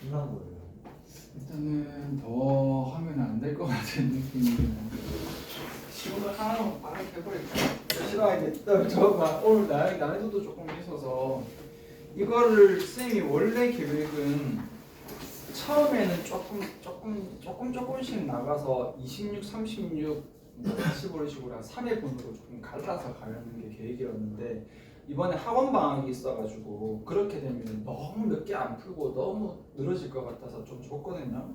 끝난 거예요. 일단은 더 하면 안 될 것 같은 느낌이. 시험을 하나만 빠르게 해버릴까요? 몇 시간 잠시만 이제 저막 오늘 난이도도 조금 있어서 이거를 쌤이 원래 계획은 처음에는 조금씩 나가서 26, 36, 40 이런 식으로 한 3회 분으로 조금 갈라서 가는 게 계획이었는데 이번에 학원 방학이 있어가지고 그렇게 되면 너무 몇 개 안 풀고 너무 늘어질 것 같아서 좀 줬거든요.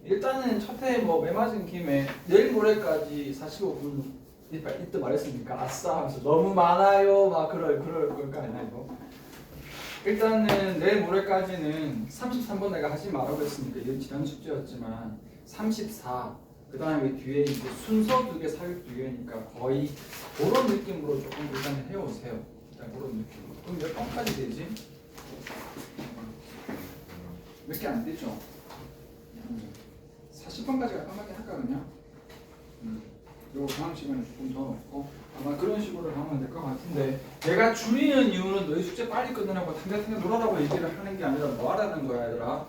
일단은 첫해 뭐 매맞은 김에 내일 모레까지 45분 이때 말했으니까 아싸 하면서 너무 많아요 막 그럴 거 아니야 이거. 일단은 내일 모레까지는 33번 내가 하지 말라고 했으니까 이건 지난 숙제였지만 34 그 다음에 뒤에 이제 순서 2개 사육 2개니까 거의 그런 느낌으로 조금 일단 해오세요. 일단 그런 느낌으로. 그럼 몇 번까지 되지? 몇 개 안 되죠? 40번까지 깔끔하게 할까 그냥? 요 방학 시간에 조금 더 넣고 아마 그런 식으로 하면 될 것 같은데 내가 줄이는 이유는 너희 숙제 빨리 끝내라고 탕자탕자 놀아라고 얘기를 하는 게 아니라 뭐 하라는 거야 얘들아.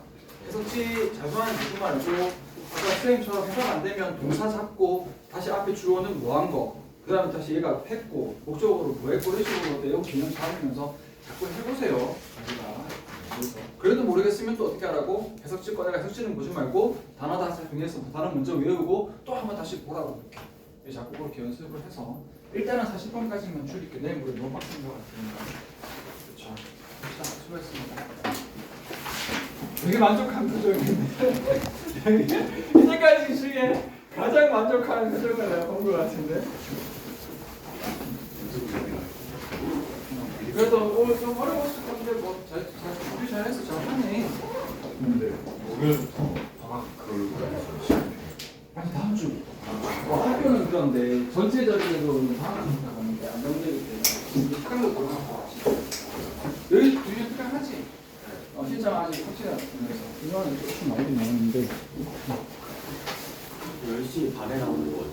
해석지 자주하는 누구 말고 아까 선생님처럼 해석 안 되면 동사 잡고 다시 앞에 주어는 뭐 한 거 그 다음에 다시 얘가 했고 목적으로 뭐 했고 이런 식으로 내용 균형 잡으면서 자꾸 해보세요 자기가. 그래도 모르겠으면 또 어떻게 하라고? 해석지 꺼내가 해석지는 보지 말고 단어 다시 정리해서 단어 먼저 외우고 또 한번 다시 보라고 이렇게 자꾸 그렇게 연습을 해서 일단은 40번까지만 줄일게. 내일 모레 너무 빡센 것 같으니까. 그렇죠. 자, 수고했습니다. 되게 만족한 표정인데 이제까지 중에 가장 만족하는 표정을 내가 본 것 같은데. 그래도 오늘 좀 어려웠을 건데 뭐잘 준비 잘해서 잘하네. 근데 오늘부터 방학 그걸 아니 다음 주. 학교는 그런데 전체적으로 방학은 가는데 안정되기 때문에 특강도 돌아가고 여기 뒤에 특강하지? 신청 아직 확실하지 않아서 이거는 조금 나오긴 나오는데 10시 반에 나오는 거 같아요.